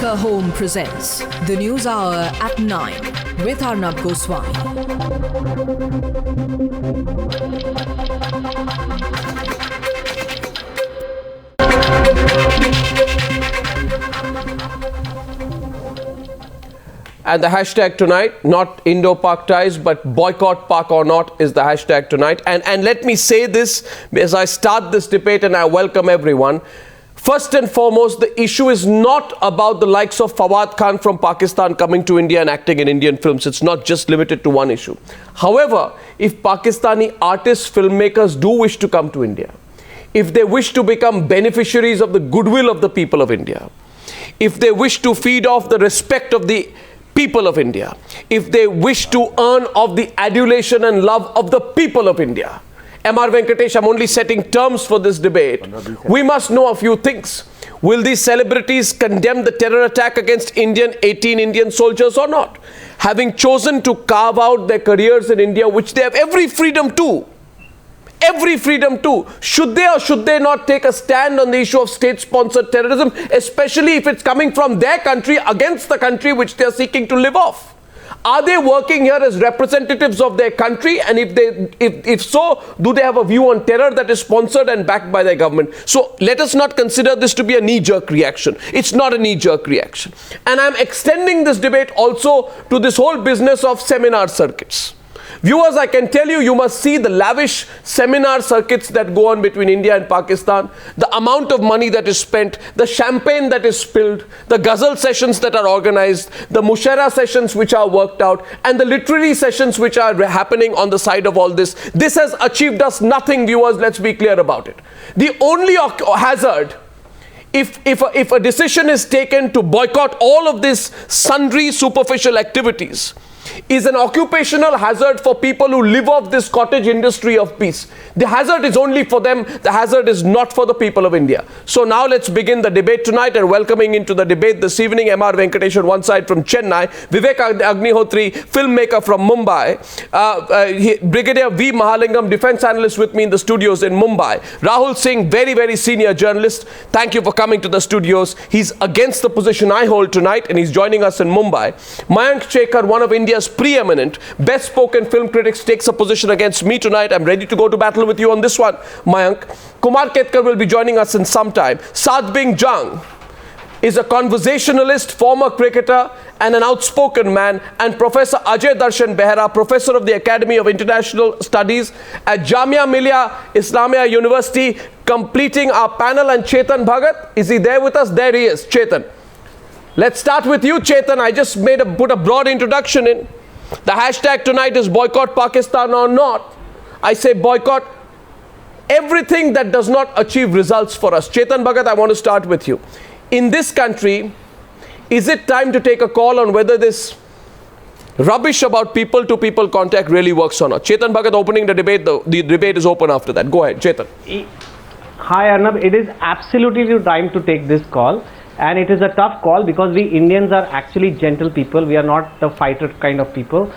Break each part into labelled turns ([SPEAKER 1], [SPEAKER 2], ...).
[SPEAKER 1] Filmmaker Home presents the News Hour at 9 with Arnab Goswami.
[SPEAKER 2] And the hashtag tonight, not Indo-Pak ties, but boycott Pak or not is the hashtag tonight. And let me say this as I start this debate, and I welcome everyone. First and foremost, the issue is not about the likes of Fawad Khan from Pakistan coming to India and acting in Indian films. It's not just limited to one issue. However, if Pakistani artists, filmmakers do wish to come to India, if they wish to become beneficiaries of the goodwill of the people of India, if they wish to feed off the respect of the people of India, if they wish to earn of the adulation and love of the people of India, R Venkatesh, I'm only setting terms for this debate. We must know a few things. Will these celebrities condemn the terror attack against 18 Indian soldiers or not? Having chosen to carve out their careers in India, which they have every freedom to, should they or should they not take a stand on the issue of state-sponsored terrorism, especially if it's coming from their country against the country which they are seeking to live off? Are they working here as representatives of their country? And if so, do they have a view on terror that is sponsored and backed by their government? So let us not consider this to be a knee-jerk reaction. It's not a knee-jerk reaction. And I'm extending this debate also to this whole business of seminar circuits. Viewers, I can tell you, you must see the lavish seminar circuits that go on between India and Pakistan, the amount of money that is spent, the champagne that is spilled, the ghazal sessions that are organized, the mushaira sessions which are worked out, and the literary sessions which are happening on the side of all this. This has achieved us nothing, viewers, let's be clear about it. The only hazard, if a decision is taken to boycott all of these sundry superficial activities, is an occupational hazard for people who live off this cottage industry of peace. The hazard is only for them. The hazard is not for the people of India. So now let's begin the debate tonight, and welcoming into the debate this evening, R Venkatesh on one side from Chennai, Vivek Agnihotri, filmmaker from Mumbai, Brigadier V Mahalingam, defense analyst with me in the studios in Mumbai, Rahul Singh, very senior journalist. Thank you for coming to the studios. He's against the position I hold tonight, and he's joining us in Mumbai. Mayank Shekhar, one of India's preeminent, best-spoken film critics, takes a position against me tonight. I'm ready to go to battle with you on this one, Mayank. Kumar Ketkar will be joining us in some time. Saad Bin Jung is a conversationalist, former cricketer, and an outspoken man, and Professor Ajay Darshan Behera, professor of the Academy of International Studies at Jamia Millia Islamia University, completing our panel. And Chetan Bhagat, is he there with us? There he is, Chetan. Let's start with you, Chetan. I just put a broad introduction in. The hashtag tonight is boycott Pakistan or not. I say boycott everything that does not achieve results for us. Chetan Bhagat, I want to start with you. In this country, is it time to take a call on whether this rubbish about people-to-people contact really works or not? Chetan Bhagat opening the debate. The debate is open after that. Go ahead, Chetan.
[SPEAKER 3] Hi, Arnab. It is absolutely time to take this call. And it is a tough call because we Indians are actually gentle people. We are not the fighter kind of people.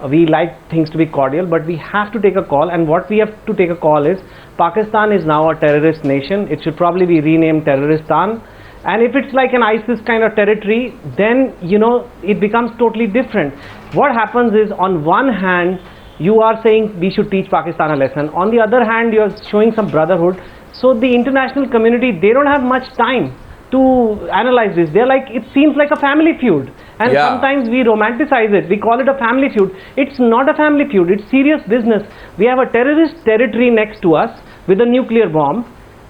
[SPEAKER 3] We like things to be cordial, but we have to take a call. And what we have to take a call is, Pakistan is now a terrorist nation. It should probably be renamed Terroristan. And if it's like an ISIS kind of territory, then, you know, it becomes totally different. What happens is, on one hand, you are saying we should teach Pakistan a lesson. On the other hand, you are showing some brotherhood. So the international community, they don't have much time to analyze this. They're like, it seems like a family feud, and sometimes we romanticize it. We call it a family feud. It's not a family feud. It's serious business. We have a terrorist territory next to us with a nuclear bomb,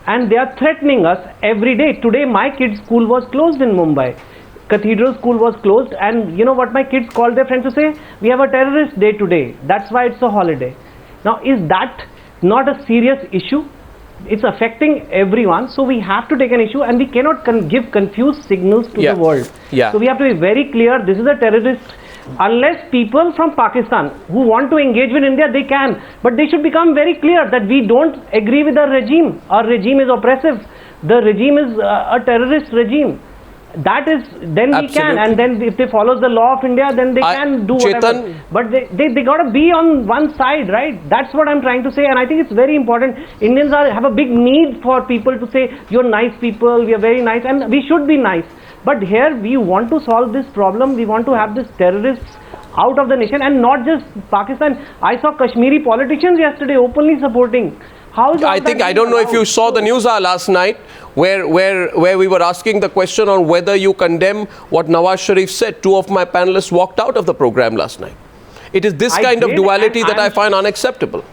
[SPEAKER 3] and they are threatening us every day. Today my kids' school was closed in Mumbai. Cathedral school was closed, and you know what my kids called their friends to say? We have a terrorist day today. That's why it's a holiday. Now, is that not a serious issue? It's affecting everyone, so we have to take an issue, and we cannot give confused signals to the world. So we have to be very clear, this is a terrorist. Unless people from Pakistan who want to engage with India, they can, but they should become very clear that we don't agree with our regime. Our regime is oppressive. The regime is a terrorist regime. That is, then we can, and then if they follow the law of India, then they can do whatever. But they got to be on one side, right? That's what I'm trying to say, and I think it's very important. Indians have a big need for people to say, you're nice people, we are very nice, and we should be nice. But here we want to solve this problem. We want to have these terrorists out of the nation, and not just Pakistan. I saw Kashmiri politicians yesterday openly supporting. How is
[SPEAKER 2] I don't know if you saw the Newshour last night, where we were asking the question on whether you condemn what Nawaz Sharif said. Two of my panelists walked out of the program last night. It is this kind of duality that I find unacceptable.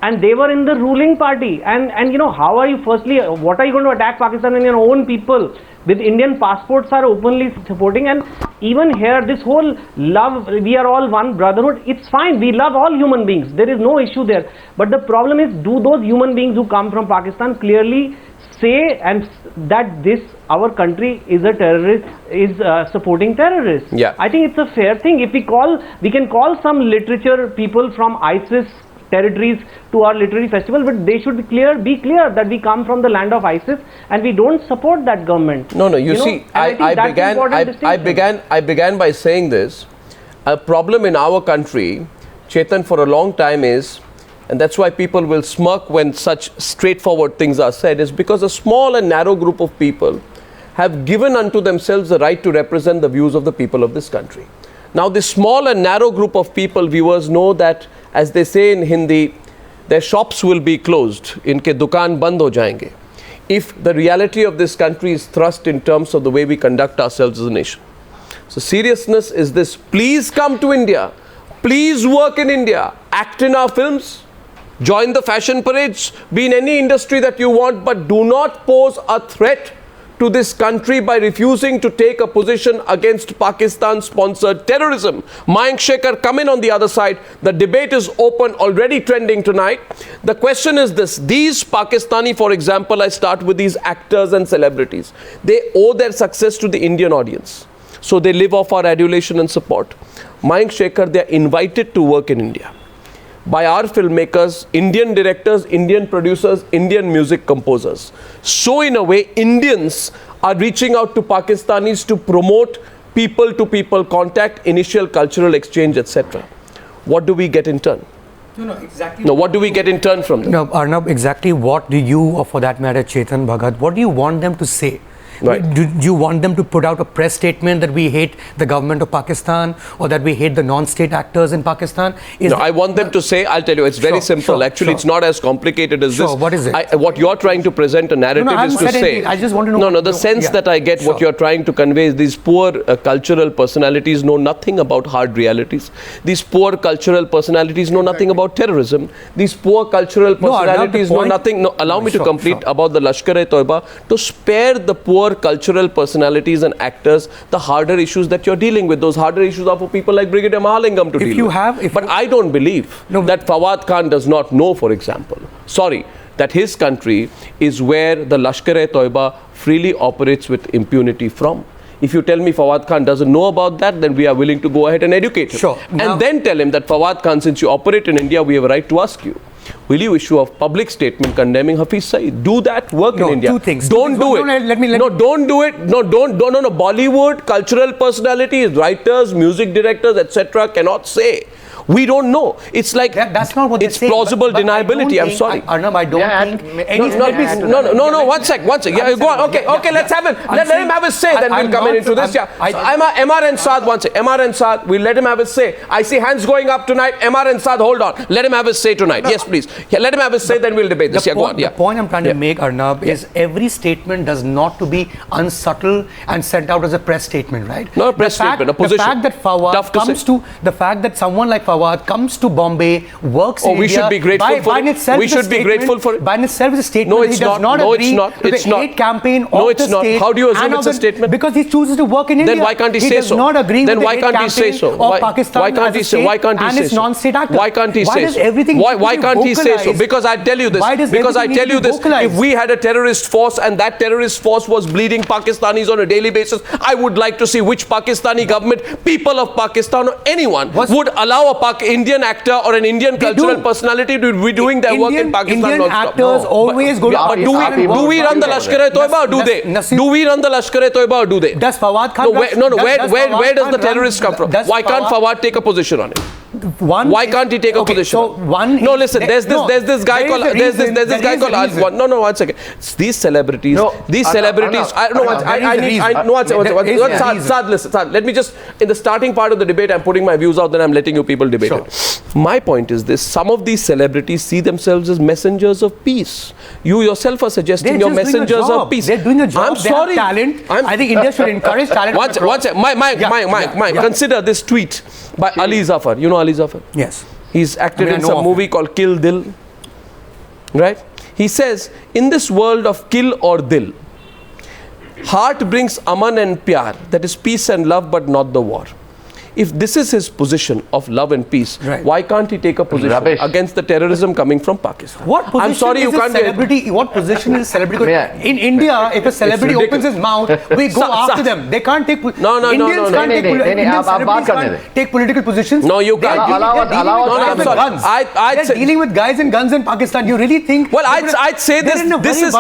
[SPEAKER 3] And they were in the ruling party. And you know, how are you, firstly, what are you going to attack Pakistan and your own people? With Indian passports are openly supporting. And even here, this whole love, we are all one brotherhood, it's fine. We love all human beings. There is no issue there. But the problem is, do those human beings who come from Pakistan clearly say and that this, our country is a terrorist, is supporting terrorists?
[SPEAKER 2] Yeah.
[SPEAKER 3] I think it's a fair thing. If we can call some literature people from ISIS territories to our literary festival, but they should be clear that we come from the land of ISIS and we don't support that government.
[SPEAKER 2] No, you see, I began by saying this. A problem in our country, Chetan, for a long time is, and that's why people will smirk when such straightforward things are said, is because a small and narrow group of people have given unto themselves the right to represent the views of the people of this country. Now, this small and narrow group of people, viewers know that, as they say in Hindi, their shops will be closed. Inke dukaan band ho jayenge. If the reality of this country is thrust in terms of the way we conduct ourselves as a nation. So seriousness is this: please come to India, please work in India, act in our films, join the fashion parades, be in any industry that you want, but do not pose a threat to this country by refusing to take a position against Pakistan-sponsored terrorism. Mayank Shekhar, come in on the other side. The debate is open, already trending tonight. The question is this: these Pakistani, for example, I start with these actors and celebrities. They owe their success to the Indian audience. So they live off our adulation and support. Mayank Shekhar, they are invited to work in India by our filmmakers, Indian directors, Indian producers, Indian music composers. So in a way, Indians are reaching out to Pakistanis to promote people-to-people contact, initial cultural exchange, etc. What do we get in turn?
[SPEAKER 4] Exactly.
[SPEAKER 2] No, what do we get in turn from them?
[SPEAKER 4] No, Arnab, exactly what do you, or for that matter, Chetan Bhagat, what do you want them to say?
[SPEAKER 2] Right.
[SPEAKER 4] Do you want them to put out a press statement that we hate the government of Pakistan, or that we hate the non-state actors in Pakistan?
[SPEAKER 2] No, I want them to say, I'll tell you, it's very simple. Actually, it's not as complicated as this.
[SPEAKER 4] What is it?
[SPEAKER 2] What you're trying to present a narrative is to say.
[SPEAKER 4] I just want to know.
[SPEAKER 2] No, the sense that I get, what you're trying to convey is these poor cultural personalities know nothing about hard realities. These poor cultural personalities know nothing about terrorism. These poor cultural personalities know nothing. No, allow me to complete about the Lashkar-e-Toiba, to spare the poor cultural personalities and actors the harder issues that you're dealing with. Those harder issues are for people like Brigadier Mahalingam to deal with. But I don't believe that Fawad Khan does not know, for example, that his country is where the Lashkar-e-Toiba freely operates with impunity from. If you tell me Fawad Khan doesn't know about that, then we are willing to go ahead and educate him. And then tell him that Fawad Khan, since you operate in India, we have a right to ask you, will you issue a public statement condemning Hafiz Saeed? Do that, work in India.
[SPEAKER 4] Two things.
[SPEAKER 2] Don't do it. Don't do it. No. Bollywood, cultural personalities, writers, music directors, etc. cannot say. We don't know. It's like
[SPEAKER 4] that's not what they say.
[SPEAKER 2] It's plausible deniability. I'm sorry.
[SPEAKER 4] Arnab, I don't think.
[SPEAKER 2] No. One sec. Yeah, go on. Okay. Let's have it. Let him have his say. Then we'll come into this. Yeah. Mr and Saad, one sec. Mr and Saad, we'll let him have his say. I see hands going up tonight. Mr and Saad, hold on. Let him have his say tonight. Yes, please. Yeah, let him have his say. Then we'll debate this. Go on.
[SPEAKER 4] The point I'm trying to make, Arnab, is every statement does not to be unsubtle and sent out as a press statement, right?
[SPEAKER 2] Not a press statement. A position.
[SPEAKER 4] The fact that Fawad comes to the fact that someone like Fawad comes to Bombay, works in India.
[SPEAKER 2] We should be grateful for it. We should be grateful for it.
[SPEAKER 4] By itself is a statement.
[SPEAKER 2] No, it's not. No, it's not.
[SPEAKER 4] It's not. Hate campaign
[SPEAKER 2] no, it's not. How do you assume it's a statement?
[SPEAKER 4] Because he chooses to work in India.
[SPEAKER 2] Then why can't he say so?
[SPEAKER 4] He does not agree with the hate
[SPEAKER 2] campaign of
[SPEAKER 4] Pakistan as a state and its non-state actors.
[SPEAKER 2] Why can't he say so? Why can't he say so? Because I tell you this. Because I tell you this. If we had a terrorist force and that terrorist force was bleeding Pakistanis on a daily basis, I would like to see which Pakistani government, people of Pakistan or anyone would allow a Indian actor or an Indian cultural personality to be doing their work in Pakistan.
[SPEAKER 4] Indian actors always go to Pakistan.
[SPEAKER 2] Do we run the Lashkar-e-Toiba or do they? Do we run the Lashkar-e-Toiba or do they?
[SPEAKER 4] Does Fawad Khan?
[SPEAKER 2] Where does the terrorist come from? Why can't Fawad take a position on it? Why can't he take a position?
[SPEAKER 4] So
[SPEAKER 2] no, listen. There's this guy called. One second. These celebrities. Saad, listen. Saad, let me just. In the starting part of the debate, I'm putting my views out. Then I'm letting you people debate it. My point is this: some of these celebrities see themselves as messengers of peace. You yourself are suggesting you're messengers of peace.
[SPEAKER 4] They're doing a job.
[SPEAKER 2] I'm sorry.
[SPEAKER 4] Talent. I think India should encourage talent.
[SPEAKER 2] Mike, consider this tweet by Ali Zafar. You know Ali Zafar?
[SPEAKER 4] Yes.
[SPEAKER 2] He's acted in some movie called Kill Dil. Right? He says, in this world of kill or dil, heart brings aman and pyar, that is peace and love, but not the war. If this is his position of love and peace, why can't he take a position against the terrorism coming from Pakistan?
[SPEAKER 4] What position
[SPEAKER 2] I'm sorry,
[SPEAKER 4] is
[SPEAKER 2] you can't
[SPEAKER 4] celebrity? What position is celebrity? In India, if a celebrity opens his mouth, we go after them. They can't take. Indians can't take political positions.
[SPEAKER 2] No, you can't.
[SPEAKER 4] They're dealing with guys and guns in Pakistan. You really think?
[SPEAKER 2] Well, I'd say this is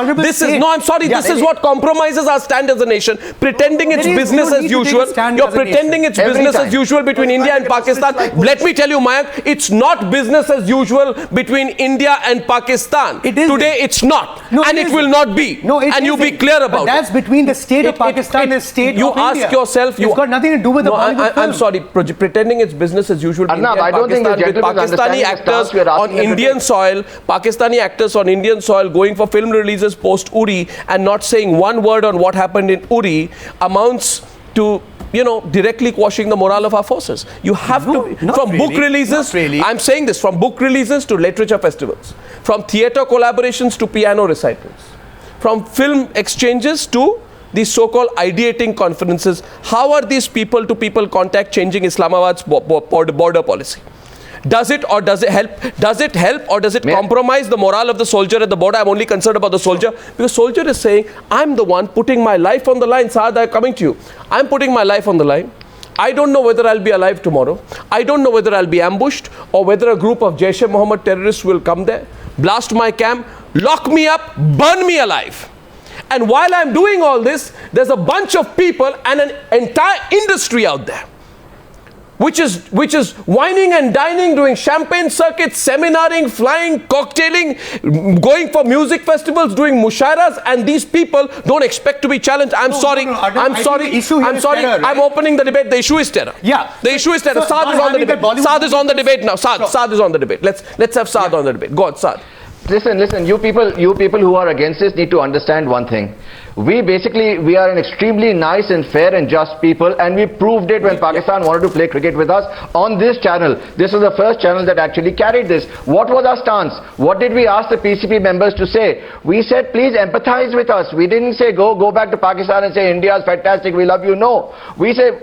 [SPEAKER 2] no. I'm sorry. This is what compromises our stand as a nation. Pretending it's business as usual. You're pretending it's business as usual between India and Pakistan. Let me tell you, Mayank, it's not business as usual between India and Pakistan. Today it's not, and it will not be. And you be clear about it.
[SPEAKER 4] That's between the state of Pakistan and the state of India.
[SPEAKER 2] You ask yourself.
[SPEAKER 4] It's got nothing to do with the Bollywood film.
[SPEAKER 2] I'm sorry. Pretending it's business as usual between India and Pakistan, with Pakistani actors on Indian soil, Pakistani actors on Indian soil going for film releases post Uri and not saying one word on what happened in Uri amounts to, directly quashing the morale of our forces. You have book releases, I'm saying this, from book releases to literature festivals, from theatre collaborations to piano recitals, from film exchanges to these so-called ideating conferences. How are these people-to-people contact changing Islamabad's border policy? Does it or does it help? Does it help or does it compromise the morale of the soldier at the border? I'm only concerned about the soldier because soldier is saying, I'm the one putting my life on the line. Saad, I'm coming to you. I'm putting my life on the line. I don't know whether I'll be alive tomorrow. I don't know whether I'll be ambushed or whether a group of Jaish-e-Mohammed terrorists will come there, blast my camp, lock me up, burn me alive. And while I'm doing all this, there's a bunch of people and an entire industry out there which is wining and dining, doing champagne circuits, seminaring, flying, cocktailing, going for music festivals, doing musharas, and these people don't expect to be challenged. I'm sorry. I'm opening the debate. The issue is terror.
[SPEAKER 4] Yeah.
[SPEAKER 2] The issue is terror. So Saad is on the debate. Saad is on the debate now. Saad is on the debate. Let's have Saad on the debate. Go on, Saad.
[SPEAKER 5] Listen, you people who are against this need to understand one thing. We are an extremely nice and fair and just people, and we proved it when Pakistan wanted to play cricket with us on this channel. This was the first channel that actually carried this. What was our stance? What did we ask the PCP members to say? We said, please empathize with us. We didn't say go back to Pakistan and say India is fantastic, we love you. No.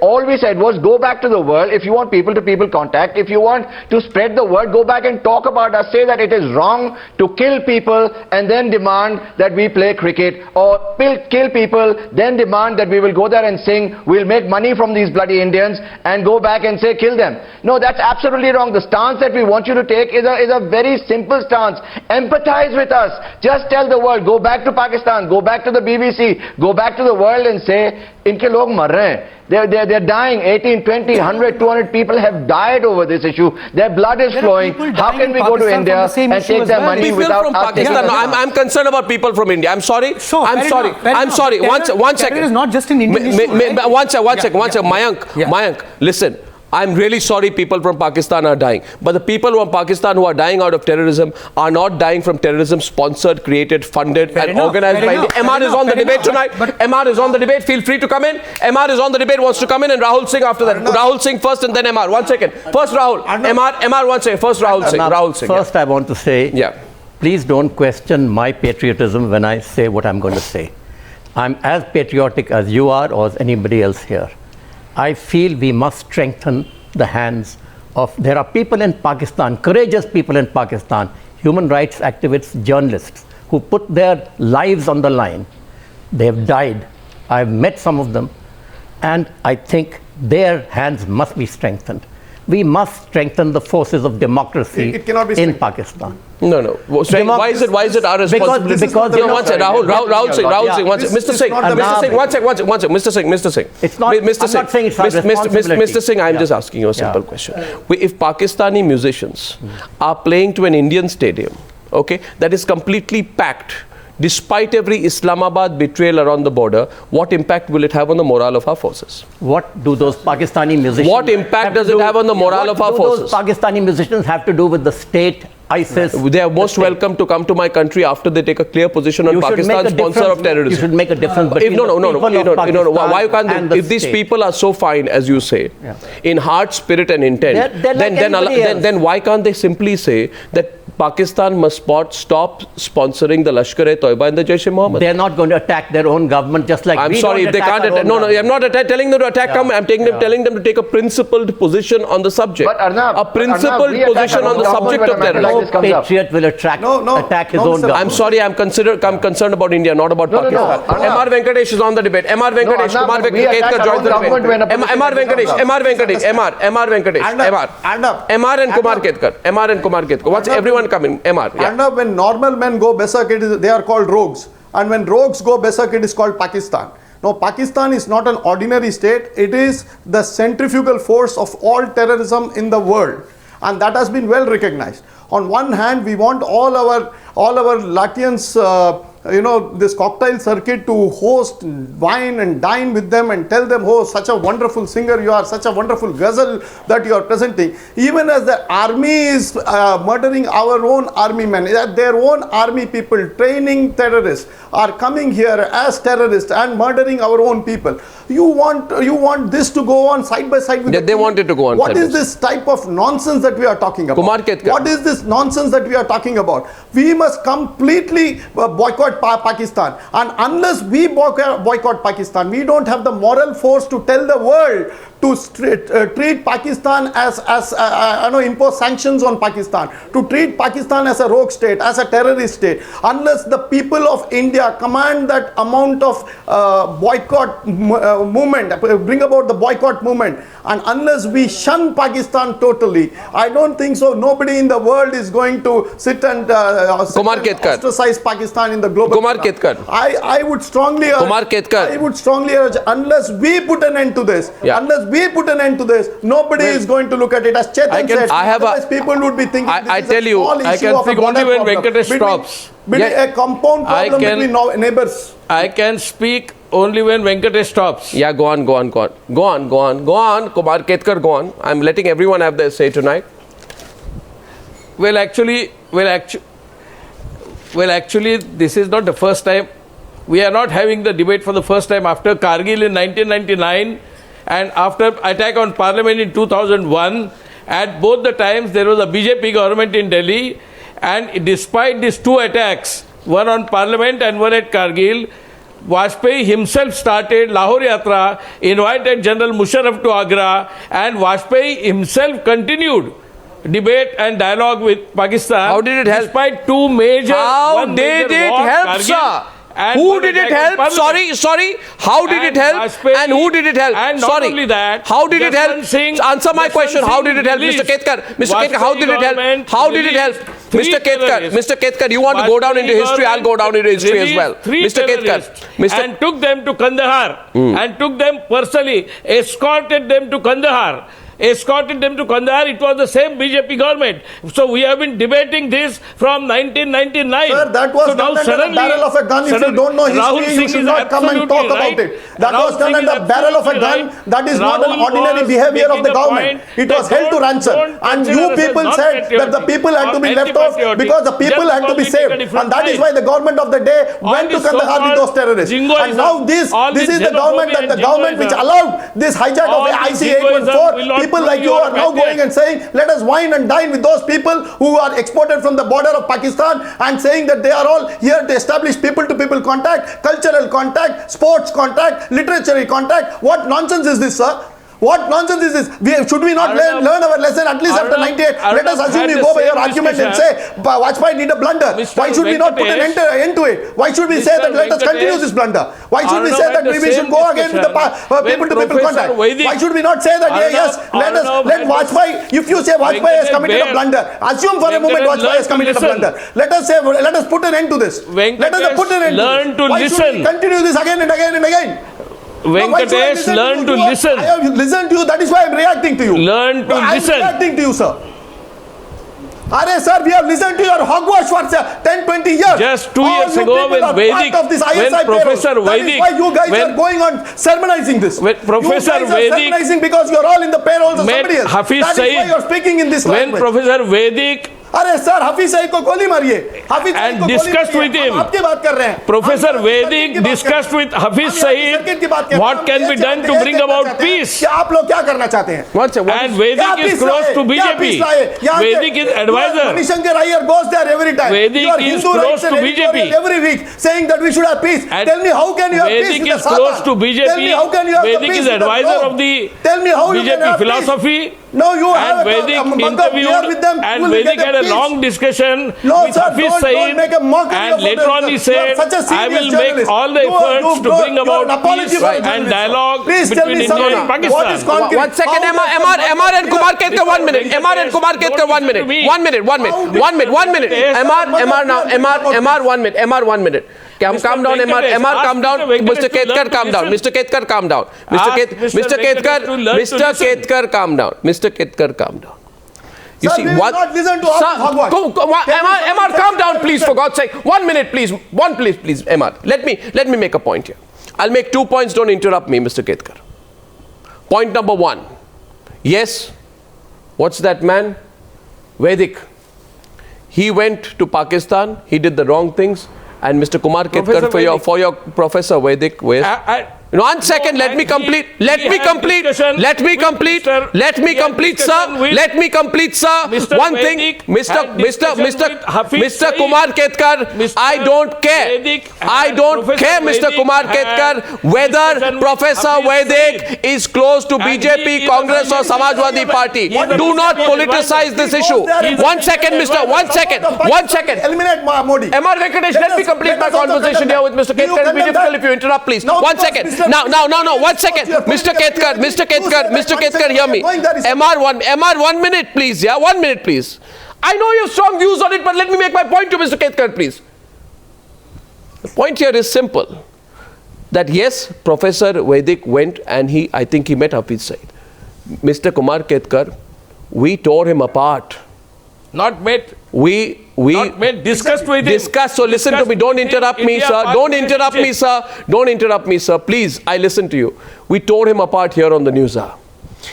[SPEAKER 5] All we said was go back to the world. If you want people-to-people contact, if you want to spread the word, go back and talk about us. Say that it is wrong to kill people and then demand that we play cricket, or kill people, then demand that we will go there and sing, we'll make money from these bloody Indians, and go back and say kill them. No, that's absolutely wrong. The stance that we want you to take is a very simple stance. Empathize with us. Just tell the world, go back to Pakistan, go back to the BBC, go back to the world and say, inke log mar rahe hain. They're dying. 18, 20, 100, 200 people have died over this issue. Their blood is flowing. How can we go to India and take their money without us taking it?
[SPEAKER 2] I'm concerned about people from India. I'm sorry. I'm sorry. One second.
[SPEAKER 4] It is not just an Indian issue.
[SPEAKER 2] One second. Mayank, listen. I'm really sorry people from Pakistan are dying. But the people from Pakistan who are dying out of terrorism are not dying from terrorism sponsored, created, funded and organized by India. MR is on the debate tonight. MR is on the debate. Feel free to come in. MR is on the debate, wants to come in, and Rahul Singh after that. Rahul Singh first and then MR. 1 second. First Rahul. MR 1 second. First Rahul Singh.
[SPEAKER 6] First I want to say, please don't question my patriotism when I say what I'm going to say. I'm as patriotic as you are or as anybody else here. I feel we must strengthen the hands of, there are people in Pakistan, courageous people in Pakistan, human rights activists, journalists, who put their lives on the line. They have died. I've met some of them, and I think their hands must be strengthened. we must strengthen the forces of democracy
[SPEAKER 7] it cannot be
[SPEAKER 6] in Pakistan.
[SPEAKER 2] No. Why is it our responsibility?
[SPEAKER 6] Because
[SPEAKER 2] one second, Rahul Singh, one second. Mr. Singh, Mr. Singh.
[SPEAKER 6] It's not, I'm not saying it's our responsibility.
[SPEAKER 2] Mr. Singh, I'm just asking you a simple question. If Pakistani musicians are playing to an Indian stadium, okay, that is completely packed, despite every Islamabad betrayal around the border, what impact will it have on the morale of our forces?
[SPEAKER 6] What do those Pakistani musicians...
[SPEAKER 2] What impact does it have on the morale of our forces?
[SPEAKER 6] What do those Pakistani musicians have to do with the state, ISIS?
[SPEAKER 2] They are most welcome to come to my country after they take a clear position on Pakistan's sponsor of terrorism.
[SPEAKER 6] You should make a difference between
[SPEAKER 2] Why can't they? If these people are so fine, as you say, in heart, spirit and intent, then why can't they simply say that Pakistan must stop sponsoring the Lashkar-e-Toiba and the Jaish-e-Mohammed?
[SPEAKER 6] They are not going to attack their own government just like
[SPEAKER 2] I'm sorry, if they can't attack. No, I'm not telling them to attack government. I'm telling them to take a principled position on the subject.
[SPEAKER 5] But Arnab,
[SPEAKER 2] a principled position on the subject of terrorism.
[SPEAKER 6] No patriot will attack his own government.
[SPEAKER 2] I'm sorry, I'm concerned about India, not about Pakistan. Mr. Venkatesh is on the debate. Mr. Venkatesh, Kumar Ketkar joined the debate. Mr. Venkatesh, Mr. and Kumar Ketkar. What's everyone coming?
[SPEAKER 7] And when normal men go berserk, they are called rogues. And when rogues go berserk, it is called Pakistan. No, Pakistan is not an ordinary state. It is the centrifugal force of all terrorism in the world. And that has been well recognized. On one hand, we want all our Latvians, this cocktail circuit to host, wine and dine with them and tell them, oh, such a wonderful singer you are, such a wonderful ghazal that you are presenting. Even as the army is murdering our own army men, their own army people, training terrorists, are coming here as terrorists and murdering our own people. You want this to go on side by side with
[SPEAKER 2] they want it to go on.
[SPEAKER 7] What is this type of nonsense that we are talking about?
[SPEAKER 2] Kumar Ketkar.
[SPEAKER 7] What is this nonsense that we are talking about? We must completely boycott Pakistan, and unless we boycott Pakistan, we don't have the moral force to tell the world to treat Pakistan as impose sanctions on Pakistan, to treat Pakistan as a rogue state, as a terrorist state. Unless the people of India command that amount of boycott movement, bring about the boycott movement, and unless we shun Pakistan totally, I don't think so. Nobody in the world is going to sit and ostracize Pakistan in the global.
[SPEAKER 2] Kumar Ketkar.
[SPEAKER 7] I would strongly urge.
[SPEAKER 2] Kumar Ketkar.
[SPEAKER 7] I would strongly urge, unless we put an end to this, nobody is going to look at it. As Chetan said, people would be thinking
[SPEAKER 2] I tell you,
[SPEAKER 8] I can speak only when Venkatesh stops.
[SPEAKER 7] A compound problem between neighbors.
[SPEAKER 8] I can speak only when Venkatesh stops.
[SPEAKER 2] Yeah, go on. Kumar Ketkar, go on. I'm letting everyone have their say tonight.
[SPEAKER 8] Well, actually, this is not the first time. We are not having the debate for the first time after Kargil in 1999 and after attack on Parliament in 2001. At both the times, there was a BJP government in Delhi, and despite these two attacks, one on Parliament and one at Kargil, Vajpayee himself started Lahore Yatra, invited General Musharraf to Agra, and Vajpayee himself continued debate and dialogue with Pakistan.
[SPEAKER 2] How did it help?
[SPEAKER 8] Despite two major...
[SPEAKER 2] How did it help, sir? Who did it help? Sorry. How did it help? And who did it help?
[SPEAKER 8] And not only that,
[SPEAKER 2] how did it help? Answer my question. How did it help, Mr. Ketkar? How did it help? How did it help? Mr. Ketkar, you want to go down into history? I'll go down into history as well. Mr. Ketkar.
[SPEAKER 8] And took them to Kandahar and took them personally, escorted them to Kandahar. It was the same BJP government. So we have been debating this from 1999.
[SPEAKER 7] Sir, that was done under the barrel of a gun. If you don't know history, you should not come and talk about it. That was done under the barrel of a gun. That is not an ordinary behavior of the government. It was held to ransom. And you people said that the people had to be left off because the people had to be saved. And that is why the government of the day went to Kandahar with those terrorists. And now this is the government which allowed this hijack of IC-814. People like you are now going and saying, let us wine and dine with those people who are exported from the border of Pakistan, and saying that they are all here to establish people-to-people contact, cultural contact, sports contact, literary contact. What nonsense is this, sir? What nonsense is this? Should we not learn our lesson at least after 98? Let us assume you go by your argument and say Vajpayee need a blunder. Why should we not put an end to it? Why should we say that let us continue this blunder? Why should we say that we should go again with the people-to-people contact? Why should we not say that yes, let Vajpayee, if you say Vajpayee has committed a blunder, assume for a moment Vajpayee has committed a blunder. Let us put an end to this. Let us put an end to this. Why should we continue this again and again and again?
[SPEAKER 8] Venkatesh, learn to listen.
[SPEAKER 7] I have listened to you, that is why I am reacting to you.
[SPEAKER 8] Learn to listen.
[SPEAKER 7] I am reacting to you, sir. Sir, we have listened to your hogwash for 10-20 years.
[SPEAKER 8] Just 2 years ago when Vedic, when Professor Vedic...
[SPEAKER 7] That is why you guys are going on sermonizing this.
[SPEAKER 8] When Professor
[SPEAKER 7] Vedic... You guys are sermonizing because you are all in the payrolls of somebody else.
[SPEAKER 8] Hafiz
[SPEAKER 7] that is why you are speaking in this
[SPEAKER 8] language. When Professor Vedic...
[SPEAKER 7] Sir, Hafiz Saeed ko goli mariye.
[SPEAKER 8] And discussed with him. Professor Vedic discussed with Hafiz Saeed what can be done to bring about peace. And Vedic is close to BJP. Vedic is advisor.
[SPEAKER 7] Manishankar Iyer goes there every time.
[SPEAKER 8] Vedic is close to BJP.
[SPEAKER 7] Every week saying that we should have peace. Tell me how can you have peace with the Satan?
[SPEAKER 8] Vedic is close to BJP.
[SPEAKER 7] Tell me how can you have
[SPEAKER 8] Vedic is advisor of the BJP philosophy.
[SPEAKER 7] No, you have
[SPEAKER 8] Vedic interviewed
[SPEAKER 7] with them.
[SPEAKER 8] And Vedic had a long discussion with Hafiz Saeed, and later on he said, I will make all the efforts to bring about peace and dialogue between India and Pakistan.
[SPEAKER 2] 1 second, MR and Kumar Ketkar, 1 minute. MR and Kumar Ketkar, 1 minute. 1 minute. MR, 1 minute. MR, 1 minute. Calm down, MR, calm down. Mr. Ketkar, calm down. Mr. Ketkar, calm down. Mr. Ketkar, calm down. Mr. Ketkar, calm down. You see,
[SPEAKER 7] what?
[SPEAKER 2] MR, calm down, please, for God's sake. 1 minute, please. Please, MR. Let me make a point here. I'll make 2 points. Don't interrupt me, Mr. Ketkar. Point number 1. Yes. What's that man? Vedic. He went to Pakistan. He did the wrong things. And Mr. Kumar Ketkar, for your Professor Vedic, where? 1 second, let me complete, sir. Let me complete, sir. One thing, Mr. Kumar Ketkar, I don't care, Mr. Kumar Ketkar, whether Professor Vedic is close to BJP, Congress or Samajwadi Party. Do not politicize this issue. 1 second, Mr. 1 second.
[SPEAKER 7] Eliminate Modi.
[SPEAKER 2] Mr. Venkatesh, let me complete my conversation here with Mr. Ketkar. It will be difficult if you interrupt, please. 1 second. No, 1 second. Mr. Ketkar, hear me. MR, 1 minute, please. Yeah, 1 minute, please. I know you have strong views on it, but let me make my point to Mr. Ketkar, please. The point here is simple. That yes, Professor Vedic went and I think he met Hafiz Saeed. Mr. Kumar Ketkar, we tore him apart.
[SPEAKER 8] Not met.
[SPEAKER 2] We
[SPEAKER 8] discussed with him.
[SPEAKER 2] Discussed. So listen to me. Don't interrupt me, sir. Don't interrupt me, sir. Please, I listen to you. We tore him apart here on the Newshour.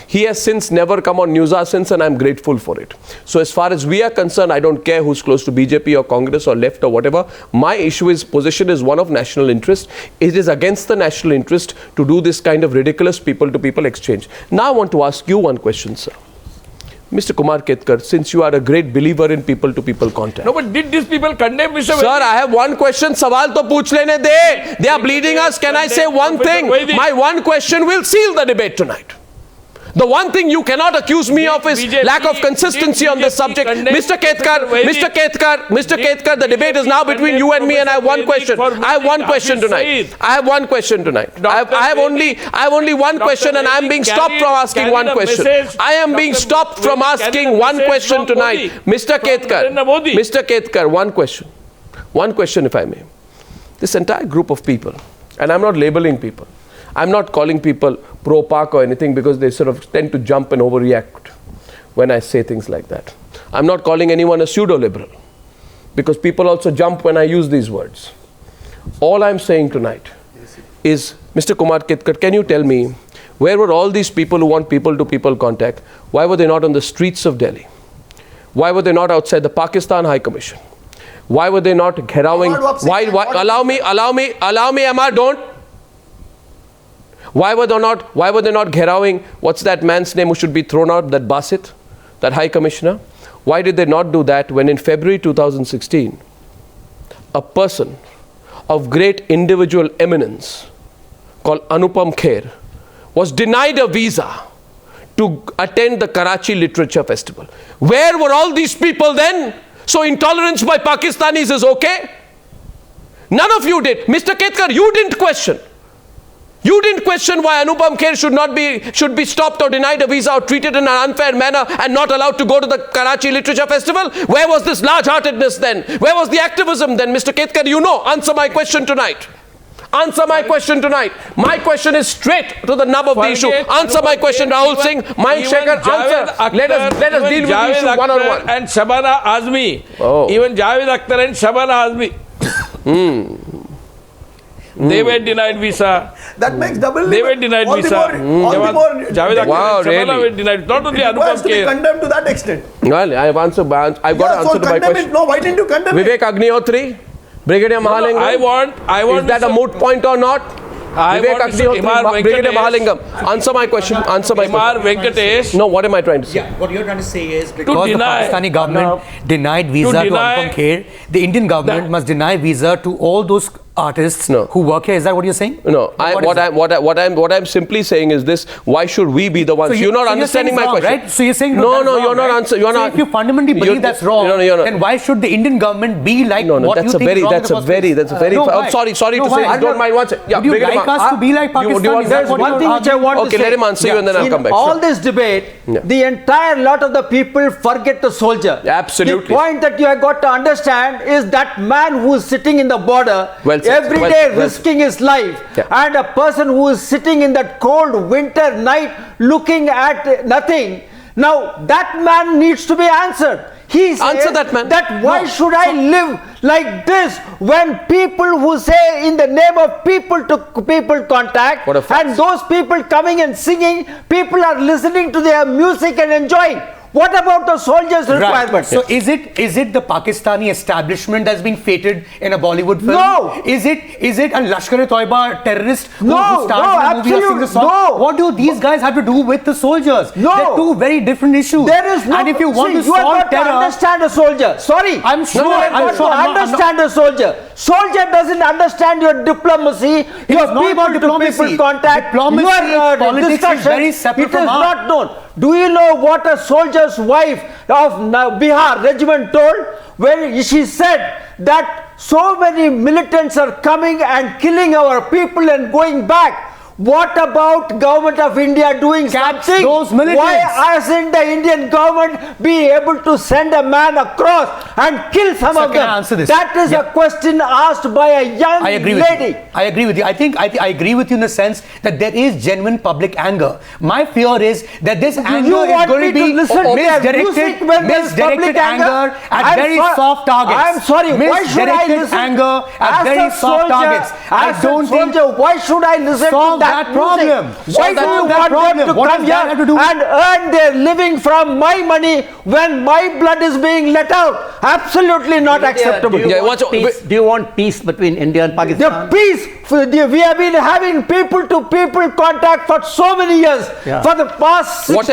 [SPEAKER 2] He has since never come on Newshour since, and I'm grateful for it. So as far as we are concerned, I don't care who's close to BJP or Congress or left or whatever. My position is one of national interest. It is against the national interest to do this kind of ridiculous people-to-people exchange. Now I want to ask you one question, sir. Mr. Kumar Ketkar, since you are a great believer in people-to-people contact.
[SPEAKER 8] No, but did these people condemn Mr. Vedic?
[SPEAKER 2] Sir, I have one question. Sawal to pooch lene de. They are bleeding us. Can I say one thing? My one question will seal the debate tonight. The one thing you cannot accuse me of is lack of consistency on this subject. Mr. Ketkar, the debate is now between you and me, and I have one question. I have one question tonight. I have only one question, and I am being stopped from asking one question. I am being stopped from asking one question tonight. Mr. Ketkar, one question. One question, if I may. This entire group of people, and I'm not labeling people. I'm not calling people pro-Pak or anything because they sort of tend to jump and overreact when I say things like that. I'm not calling anyone a pseudo-liberal because people also jump when I use these words. All I'm saying tonight is, Mr. Kumar Ketkar, can you tell me, where were all these people who want people-to-people contact? Why were they not on the streets of Delhi? Why were they not outside the Pakistan High Commission? Why were they not gherawing? Allow me, Amar, don't. Why were they not gherawing, what's that man's name who should be thrown out, that Basit, that High Commissioner? Why did they not do that when in February 2016, a person of great individual eminence called Anupam Kher was denied a visa to attend the Karachi Literature Festival. Where were all these people then? So intolerance by Pakistanis is okay? None of you did. Mr. Ketkar, you didn't question. You didn't question why Anupam Kher should be stopped or denied a visa or treated in an unfair manner and not allowed to go to the Karachi Literature Festival. Where was this large-heartedness then? Where was the activism then? Mr. Ketkar, you know. Answer my question tonight. Answer my question tonight. My question is straight to the nub of the issue. Answer my question, Rahul Singh. Mayank Shekhar, answer. Let us deal with the issue one-on-one.
[SPEAKER 8] And Shabana Azmi. Oh. Even Javed Akhtar and Shabana Azmi. They were denied visa.
[SPEAKER 7] That makes double.
[SPEAKER 8] They were denied visa.
[SPEAKER 7] Javed
[SPEAKER 8] Akhtar and Shabana were denied. Not only Anupam Kher.
[SPEAKER 7] Condemned to that extent.
[SPEAKER 2] Well, I've got to answer to my question.
[SPEAKER 7] No, why didn't you condemn
[SPEAKER 2] Vivek Agnihotri, Brigadier Mahalingam.
[SPEAKER 8] I want.
[SPEAKER 2] Is that a moot point or not? Vivek Agnihotri, Brigadier Mahalingam. Answer my question. Answer my question.
[SPEAKER 8] R Venkatesh.
[SPEAKER 2] No, what am I trying to say?
[SPEAKER 4] Yeah, what you're trying to say is because the Pakistani government denied visa to Anupam Kher, the Indian government must deny visa to all those artists who work here. Is that what you're saying?
[SPEAKER 2] No. What I'm simply saying is this: why should we be the ones?
[SPEAKER 4] So
[SPEAKER 2] you're not understanding my question,
[SPEAKER 4] right? So you're saying
[SPEAKER 2] no, you're not answering. You're not.
[SPEAKER 4] If you fundamentally believe that's wrong, then why should the Indian government be like what you think is wrong? That's a very.
[SPEAKER 2] Sorry to say. Don't mind. One second.
[SPEAKER 4] Would you like us to be like Pakistan?
[SPEAKER 9] There's one thing which I want to say.
[SPEAKER 2] Okay, let him answer you and then I'll come back.
[SPEAKER 9] In all this debate, the entire lot of the people forget the soldier.
[SPEAKER 2] Absolutely.
[SPEAKER 9] The point that you have got to understand is that man who is sitting in the border every day risking his life, and a person who is sitting in that cold winter night looking at nothing. Now that man needs to be answered. He says that why should I live like this when people who say in the name of people to people contact and those people coming and singing, people are listening to their music and enjoying. What about the soldiers' requirements?
[SPEAKER 4] So is it the Pakistani establishment that's been fated in a Bollywood film?
[SPEAKER 9] No.
[SPEAKER 4] Is it a Lashkar-e-Toiba terrorist who stars in a movie or sings a song?
[SPEAKER 9] No.
[SPEAKER 4] What do these guys have to do with the soldiers?
[SPEAKER 9] No.
[SPEAKER 4] They're two very different issues.
[SPEAKER 9] There is no.
[SPEAKER 4] And if you want to
[SPEAKER 9] solve terror, you understand a soldier. Sorry.
[SPEAKER 4] I'm sure.
[SPEAKER 9] Understand a soldier. Soldier doesn't understand your diplomacy, your people-to-people contact, your
[SPEAKER 4] politics is very separate from art.
[SPEAKER 9] It is not known. Do you know what a soldier's wife of Bihar regiment told? When she said that so many militants are coming and killing our people and going back. What about government of India doing something?
[SPEAKER 4] Those militants.
[SPEAKER 9] Why hasn't the Indian government be able to send a man across and kill some of them?
[SPEAKER 4] Answer this?
[SPEAKER 9] That is a question asked by a young lady.
[SPEAKER 4] I agree with you. I think I agree with you in the sense that there is genuine public anger. My fear is that this anger is going to be misdirected anger at very soft targets.
[SPEAKER 9] I'm sorry. Why should I listen?
[SPEAKER 4] Anger at very soft targets.
[SPEAKER 9] I don't think. Why should I listen to that problem? Why do you want them to come here and earn their living from my money when my blood is being let out? Absolutely not acceptable.
[SPEAKER 6] Do you want peace between India and Pakistan?
[SPEAKER 9] The peace. We have been having people-to-people contact for so many years. For the past 60
[SPEAKER 2] what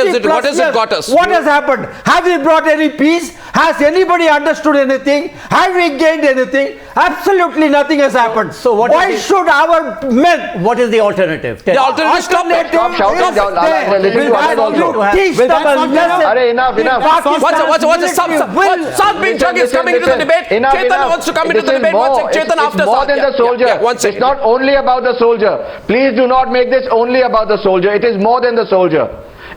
[SPEAKER 2] has it got us?
[SPEAKER 9] What has happened? Have we brought any peace? Has anybody understood anything? Have we gained anything? Absolutely nothing has happened.
[SPEAKER 6] So
[SPEAKER 9] why should our men?
[SPEAKER 6] What is the alternative?
[SPEAKER 2] The alternative is
[SPEAKER 5] Stop shouting down.
[SPEAKER 9] Teach them a lesson.
[SPEAKER 5] Enough.
[SPEAKER 2] Saad Bin Jung is coming into the debate. Chetan wants to come into the debate. Chetan after
[SPEAKER 5] more than the soldier. It's not only about the soldier. Please do not make this only about the soldier. It is more than the soldier.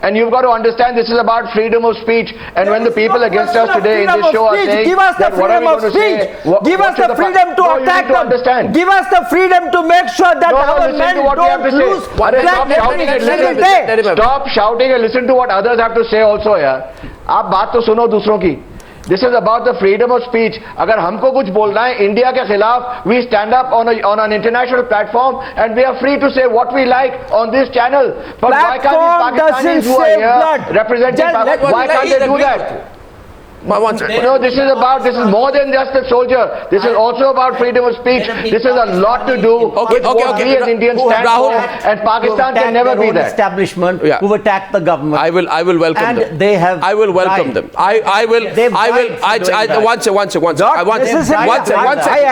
[SPEAKER 5] And you've got to understand this is about freedom of speech. And when the people against us today in this show are saying that what are we going to say?
[SPEAKER 9] Give us the freedom to attack them. Give us the freedom to make sure that our men don't lose.
[SPEAKER 5] Stop shouting and listen to what others have to say also. आप बात तो सुनो दूसरों की. This is about the freedom of speech. अगर हमको कुछ बोलना है इंडिया के खिलाफ, we stand up on an international platform and we are free to say what we like on this channel. But why can't these Pakistanis who are here representing Pakistan, why can't they do that? No, this is more than just a soldier. This is also about freedom of speech. This has a lot to do with what we as Indians stand for, and Pakistan can never be that.
[SPEAKER 6] Establishment who attacked the government.
[SPEAKER 2] I will welcome
[SPEAKER 6] and
[SPEAKER 2] them.
[SPEAKER 6] They have
[SPEAKER 2] I will welcome them. I will.
[SPEAKER 9] I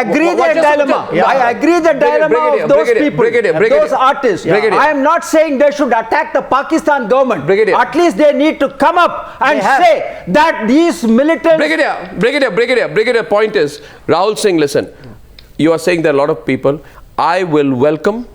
[SPEAKER 9] agree the dilemma. I agree the dilemma of those people, those artists. I am not saying they should attack the Pakistan government. At least they need to come up and say that these militants.
[SPEAKER 2] Brigadier, point is, Rahul Singh, listen, you are saying there are a lot of people. I will welcome,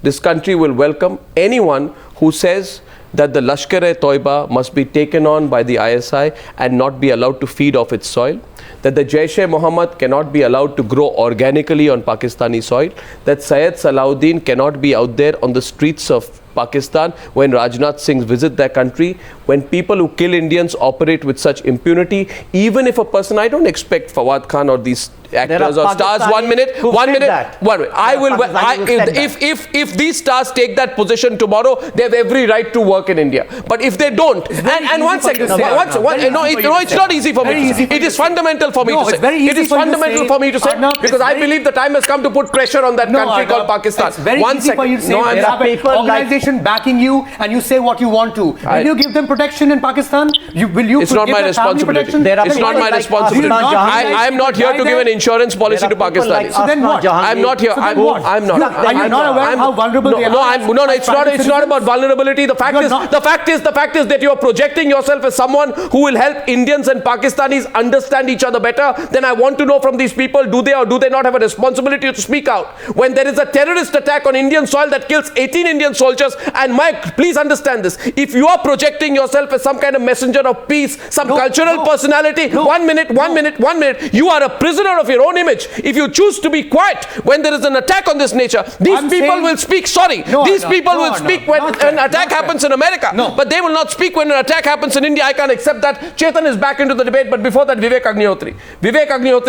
[SPEAKER 2] this country will welcome anyone who says that the Lashkar-e-Toiba must be taken on by the ISI and not be allowed to feed off its soil, that the Jaish-e-Mohammed cannot be allowed to grow organically on Pakistani soil, that Syed Salahuddin cannot be out there on the streets of Pakistan when Rajnath Singh visit their country, when people who kill Indians operate with such impunity. Even if a person, I don't expect Fawad Khan or these actors or stars, one minute. I will, if these stars take that position tomorrow, they have every right to work in India. But if they don't, and one second, it's not easy for me to say. It is fundamental for me to say. It is fundamental for me to say, because I believe the time has come to put pressure on that country called Pakistan.
[SPEAKER 4] It's very easy for you to say, there are organizations backing you and you say what you want to. Will you give them protection in Pakistan?
[SPEAKER 2] It's not my responsibility. It's not my responsibility. I am not here to give an insurance policy to Pakistanis.
[SPEAKER 4] So then what?
[SPEAKER 2] I'm not here. I'm not.
[SPEAKER 4] Are you not aware how vulnerable they are?
[SPEAKER 2] No, it's not about vulnerability. The fact is that you are projecting yourself as someone who will help Indians and Pakistanis understand each other better. Then I want to know from these people, do they or do they not have a responsibility to speak out? When there is a terrorist attack on Indian soil that kills 18 Indian soldiers, and Mike, please understand this. If you are projecting yourself as some kind of messenger of peace, some cultural personality, 1 minute, you are a prisoner of your own image. If you choose to be quiet when there is an attack on this nature, these people will speak, these people will speak when an attack happens in America, but they will not speak when an attack happens in India. I can't accept that. Chetan is back into the debate, but before that, Vivek Agnihotri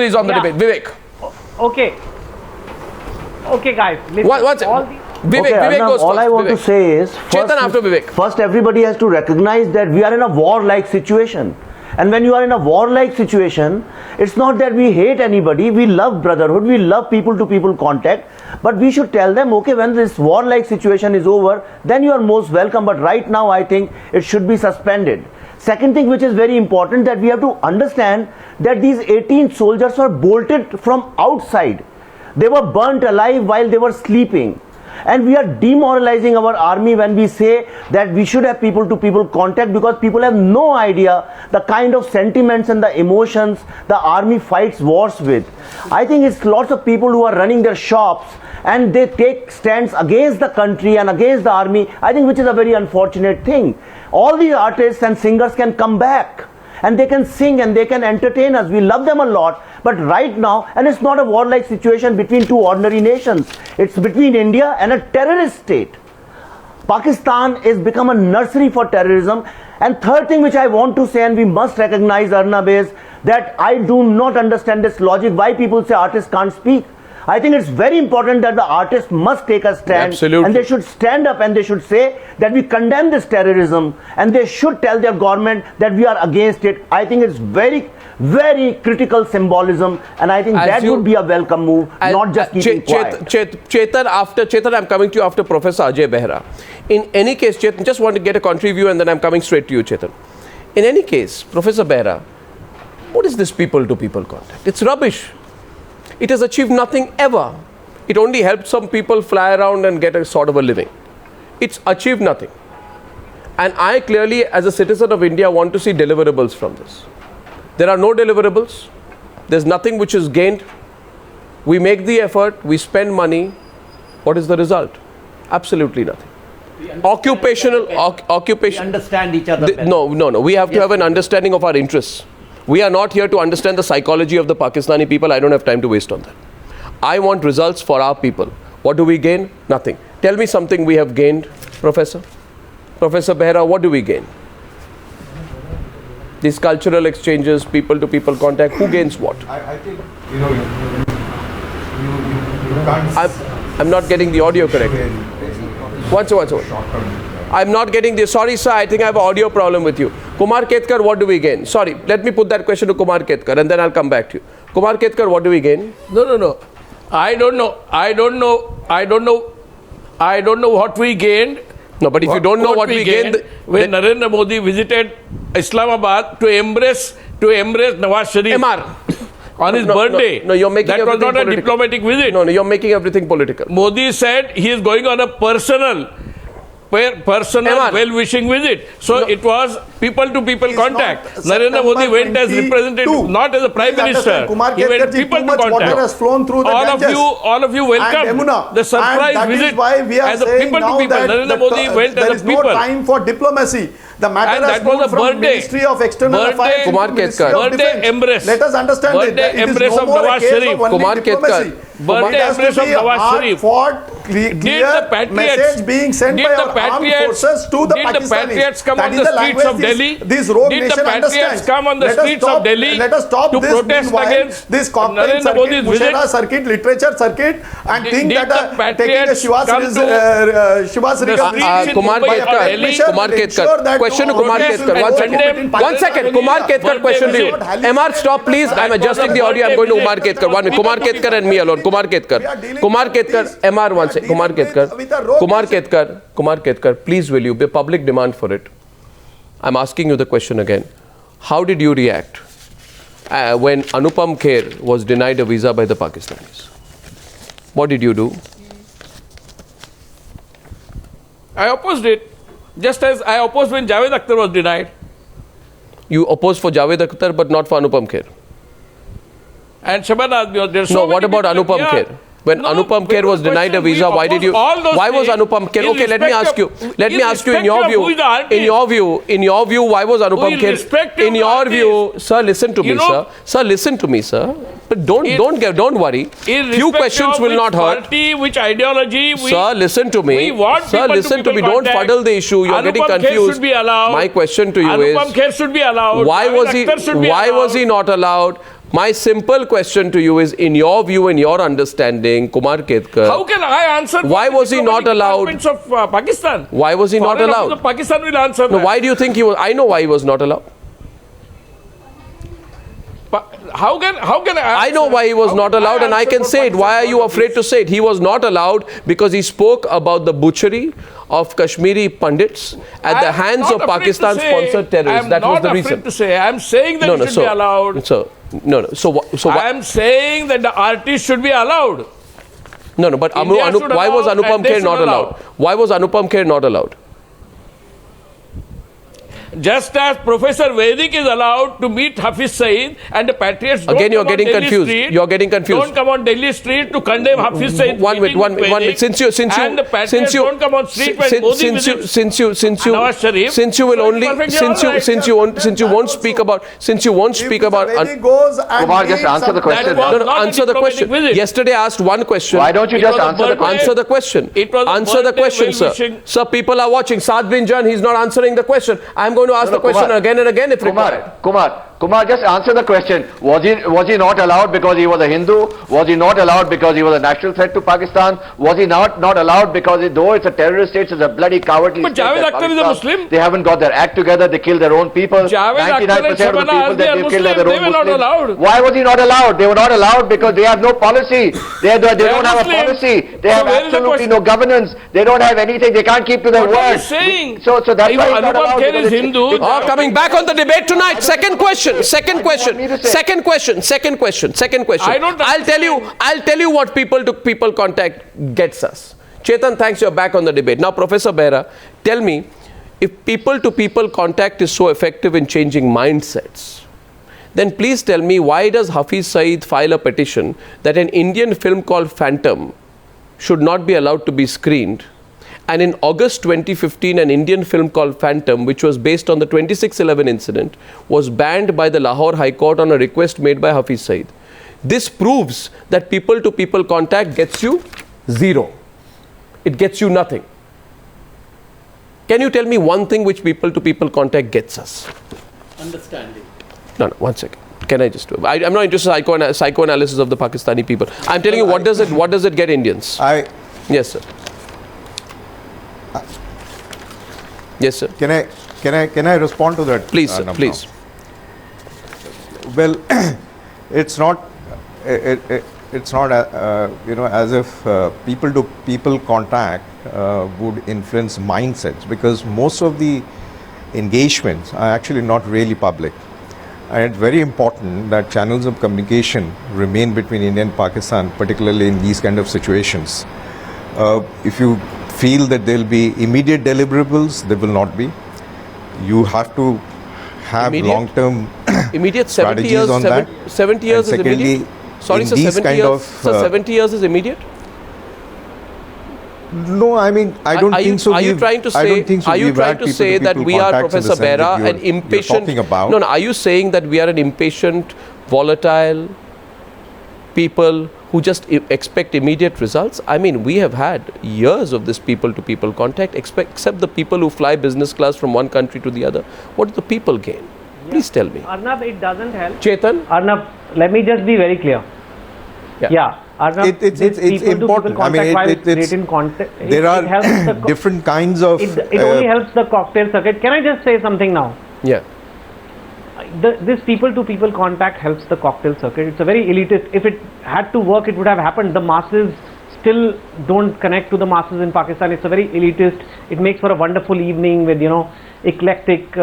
[SPEAKER 2] is on the debate. Vivek.
[SPEAKER 3] Okay, guys.
[SPEAKER 2] Vivek goes
[SPEAKER 10] all I want to say is,
[SPEAKER 2] first
[SPEAKER 10] everybody has to recognize that we are in a war-like situation. And when you are in a war-like situation, it's not that we hate anybody, we love brotherhood, we love people-to-people contact, but we should tell them, okay, when this war-like situation is over, then you are most welcome, but right now I think it should be suspended. Second thing which is very important, that we have to understand that these 18 soldiers were bolted from outside. They were burnt alive while they were sleeping. And we are demoralizing our army when we say that we should have people-to-people contact, because people have no idea the kind of sentiments and the emotions the army fights wars with. I think it's lots of people who are running their shops and they take stands against the country and against the army, I think, which is a very unfortunate thing. All these artists and singers can come back and they can sing and they can entertain us. We love them a lot. But right now, and it's not a war-like situation between two ordinary nations. It's between India and a terrorist state. Pakistan has become a nursery for terrorism. And third thing which I want to say, and we must recognize, Arnab, is that I do not understand this logic why people say artists can't speak. I think it's very important that the artists must take a stand.
[SPEAKER 2] Absolutely.
[SPEAKER 10] And they should stand up and they should say that we condemn this terrorism, and they should tell their government that we are against it. I think it's very critical symbolism, and I think that would be a welcome move, not just keeping quiet.
[SPEAKER 2] Chetan, I'm coming to you after Professor Ajay Behera. In any case, Chetan, just want to get a country view and then I'm coming straight to you, Chetan. In any case, Professor Behera, what is this people-to-people contact? It's rubbish. It has achieved nothing ever. It only helped some people fly around and get a sort of a living. It's achieved nothing. And I clearly, as a citizen of India, want to see deliverables from this. There are no deliverables. There's nothing which is gained. We make the effort, we spend money. What is the result? Absolutely nothing. Occupation.
[SPEAKER 6] We understand each other better.
[SPEAKER 2] No. We have to have an understanding of our interests. We are not here to understand the psychology of the Pakistani people. I don't have time to waste on that. I want results for our people. What do we gain? Nothing. Tell me something we have gained, Professor. Professor Behera, what do we gain? These cultural exchanges, people-to-people contact, who gains what?
[SPEAKER 11] I think, you can't...
[SPEAKER 2] I'm not getting the audio correct. Once. I'm not getting this. Sorry, sir, I think I have an audio problem with you. Kumar Ketkar, what do we gain? Sorry, let me put that question to Kumar Ketkar and then I'll come back to you. Kumar Ketkar, what do we gain?
[SPEAKER 8] No. I don't know what we gained.
[SPEAKER 2] No, but if you don't know what we gained,
[SPEAKER 8] when Narendra Modi visited Islamabad to embrace Nawaz Sharif on his birthday.
[SPEAKER 2] No, you're making
[SPEAKER 8] that was not
[SPEAKER 2] political.
[SPEAKER 8] A diplomatic visit.
[SPEAKER 2] No, you're making everything political.
[SPEAKER 8] Modi said he is going on a personal well-wishing visit. So it was people-to-people contact. Narendra Modi went as representative, not as a prime minister. He went people-to contact.
[SPEAKER 7] Has flown through the
[SPEAKER 8] all of you welcome the surprise visit as a people-to-people. Narendra Modi went as a people.
[SPEAKER 7] There is no time for diplomacy. The matter has moved from Ministry of External Affairs to Ministry of Defense. Let us understand it. It is no more a case of only diplomacy. It has to be a hard-fought, clear message being sent by our armed forces to the Pakistanis. That is the language this rogue nation understands. Let us stop this meanwhile, this cocktail circuit, Mushara circuit, literature circuit, and think that taking a Shivas
[SPEAKER 2] Kumar Ketkar, question to Kumar Ketkar. One second. Kumar Ketkar, question to you. MR, stop please. I'm adjusting the audio. I'm going to Kumar Ketkar. One minute. Kumar Ketkar and me alone. Kumar Ketkar, MR, one second. Kumar Ketkar, please will you be public demand for it? I'm asking you the question again. How did you react when Anupam Kher was denied a visa by the Pakistanis? What did you do?
[SPEAKER 8] I opposed it, just as I opposed when Javed Akhtar was denied.
[SPEAKER 2] You opposed for Javed Akhtar but not for Anupam Kher.
[SPEAKER 8] And Shabana, there's
[SPEAKER 2] no, what about Anupam Kher? When Anupam Kher was denied a visa, why did you? Why was Anupam Kher? Okay, let me ask you. In your view, why was Anupam Kher? In your view, sir, listen to me, sir. Sir, listen to me, sir. But don't worry. Few questions will not hurt.
[SPEAKER 8] Party, which ideology?
[SPEAKER 2] Sir, listen to me. Sir, listen to me. Don't fuddle the issue. You are getting confused. My question to you is,
[SPEAKER 8] Anupam Kher should be allowed.
[SPEAKER 2] Why was he not allowed? My simple question to you is, in your view and your understanding, Kumar Ketkar,
[SPEAKER 8] how can I answer?
[SPEAKER 2] Why was he not allowed?
[SPEAKER 8] Of Pakistan.
[SPEAKER 2] Why was he not allowed?
[SPEAKER 8] Pakistan will answer.
[SPEAKER 2] No, why do you think he was? I know why he was not allowed.
[SPEAKER 8] How can I
[SPEAKER 2] know why he was not allowed, and I can say it. Why are you afraid to say it? He was not allowed because he spoke about the butchery of Kashmiri Pandits at the hands of Pakistan-sponsored terrorists. That was the reason.
[SPEAKER 8] I'm saying that it should be allowed.
[SPEAKER 2] So
[SPEAKER 8] I am saying that the artist should be allowed.
[SPEAKER 2] No, but why was Anupam Kher not allowed? Why was Anupam Kher not allowed?
[SPEAKER 8] Just as Professor Vedic is allowed to meet Hafiz Saeed and the patriots
[SPEAKER 2] again you're getting confused. You're getting confused.
[SPEAKER 8] Don't come on Delhi street to condemn Hafiz Saeed.
[SPEAKER 2] One minute. Since you
[SPEAKER 8] don't come on street when Modi visits Nawaz Sharif.
[SPEAKER 2] Since you won't speak about
[SPEAKER 5] Kumar, just answer the question.
[SPEAKER 2] Answer the question. Yesterday I asked one question.
[SPEAKER 5] Why don't you just
[SPEAKER 2] answer the question? Answer the question, sir. Sir, people are watching. Saad Bin Jung, he's not answering the question. I'm going to ask the question again and again if required.
[SPEAKER 5] Kumar, just answer the question. Was he not allowed because he was a Hindu? Was he not allowed because he was a national threat to Pakistan? Was he not allowed because though it's a terrorist state, it's a bloody cowardly
[SPEAKER 8] state? But Javed Akhtar is a Muslim.
[SPEAKER 5] They haven't got their act together. They kill their own people. 99% of the people that they kill are their own Muslims. Why was he not allowed? They were not allowed because they have no policy. They don't have a policy. They have absolutely no governance. They don't have anything. They can't keep to their word. So that's why he's not allowed.
[SPEAKER 2] Coming back on the debate tonight. Second question. I'll tell you what people to people contact gets us. Chetan, thanks, you're back on the debate. Now, Professor Behera, tell me, if people to people contact is so effective in changing mindsets, then please tell me, why does Hafiz Saeed file a petition that an Indian film called Phantom should not be allowed to be screened? And in August 2015, an Indian film called Phantom, which was based on the 26/11 incident, was banned by the Lahore High Court on a request made by Hafiz Saeed. This proves that people-to-people contact gets you zero. It gets you nothing. Can you tell me one thing which people-to-people contact gets us?
[SPEAKER 6] Understanding.
[SPEAKER 2] No, one second. Can I just do it? I'm not interested in psychoanalysis of the Pakistani people. I'm telling you, what does it get Indians? Yes, sir. Yes, sir.
[SPEAKER 11] Can I respond to that?
[SPEAKER 2] Please, sir, please.
[SPEAKER 11] Well, it's not as if people to people contact would influence mindsets, because most of the engagements are actually not really public. And it's very important that channels of communication remain between India and Pakistan, particularly in these kind of situations. If you feel that there will be immediate deliverables, there will not be. You have to have long-term
[SPEAKER 2] immediate 70
[SPEAKER 11] strategies
[SPEAKER 2] years,
[SPEAKER 11] on that.
[SPEAKER 2] 70 years
[SPEAKER 11] and
[SPEAKER 2] is immediate? Sorry, sir, 70 years, so 70 years is immediate?
[SPEAKER 11] No, I mean, I don't think so.
[SPEAKER 2] Are you trying to say that we are, Professor Behera, an impatient... No, are you saying that we are an impatient, volatile people who just expect immediate results? I mean, we have had years of this people-to-people contact, except the people who fly business class from one country to the other. What do the people gain? Yeah. Please tell me.
[SPEAKER 3] Arnab, it doesn't help.
[SPEAKER 2] Chetan?
[SPEAKER 3] Arnab, let me just be very clear. Yeah. Arnab,
[SPEAKER 11] it's important. I mean, there are different kinds of...
[SPEAKER 3] It only helps the cocktail circuit. Can I just say something now?
[SPEAKER 2] Yeah.
[SPEAKER 3] This people-to-people contact helps the cocktail circuit. It's a very elitist. If it had to work, it would have happened. The masses still don't connect to the masses in Pakistan. It's a very elitist. It makes for a wonderful evening with, eclectic,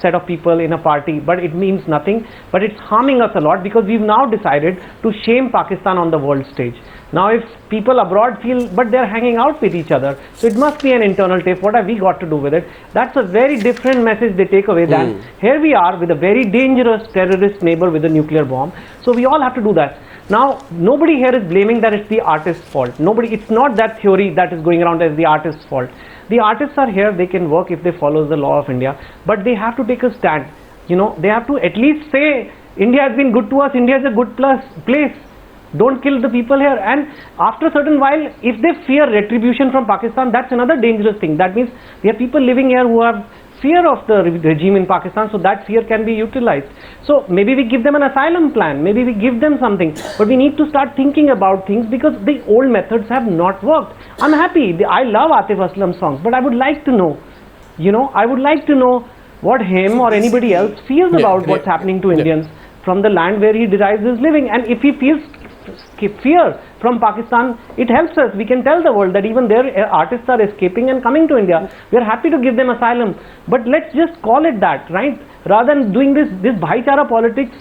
[SPEAKER 3] set of people in a party. But it means nothing. But it's harming us a lot, because we've now decided to shame Pakistan on the world stage. Now, if people abroad feel, but they're hanging out with each other, so it must be an internal tape. What have we got to do with it? That's a very different message they take away than here we are with a very dangerous terrorist neighbor with a nuclear bomb. So we all have to do that. Now, nobody here is blaming that it's the artist's fault. It's not that theory that is going around as the artist's fault. The artists are here, they can work if they follow the law of India, but they have to take a stand. They have to at least say, India has been good to us, India is a good place. Don't kill the people here. And after a certain while, if they fear retribution from Pakistan, that's another dangerous thing. That means there are people living here who have fear of the regime in Pakistan, so that fear can be utilized. So maybe we give them an asylum plan, maybe we give them something, but we need to start thinking about things, because the old methods have not worked. I'm happy, I love Atif Aslam's songs, but I would like to know, I would like to know what him or anybody else feels about what's happening to Indians from the land where he derives his living. And if he feels fear from Pakistan, it helps us. We can tell the world that even their artists are escaping and coming to India. We are happy to give them asylum, but let's just call it that, right? Rather than doing this bhaichara politics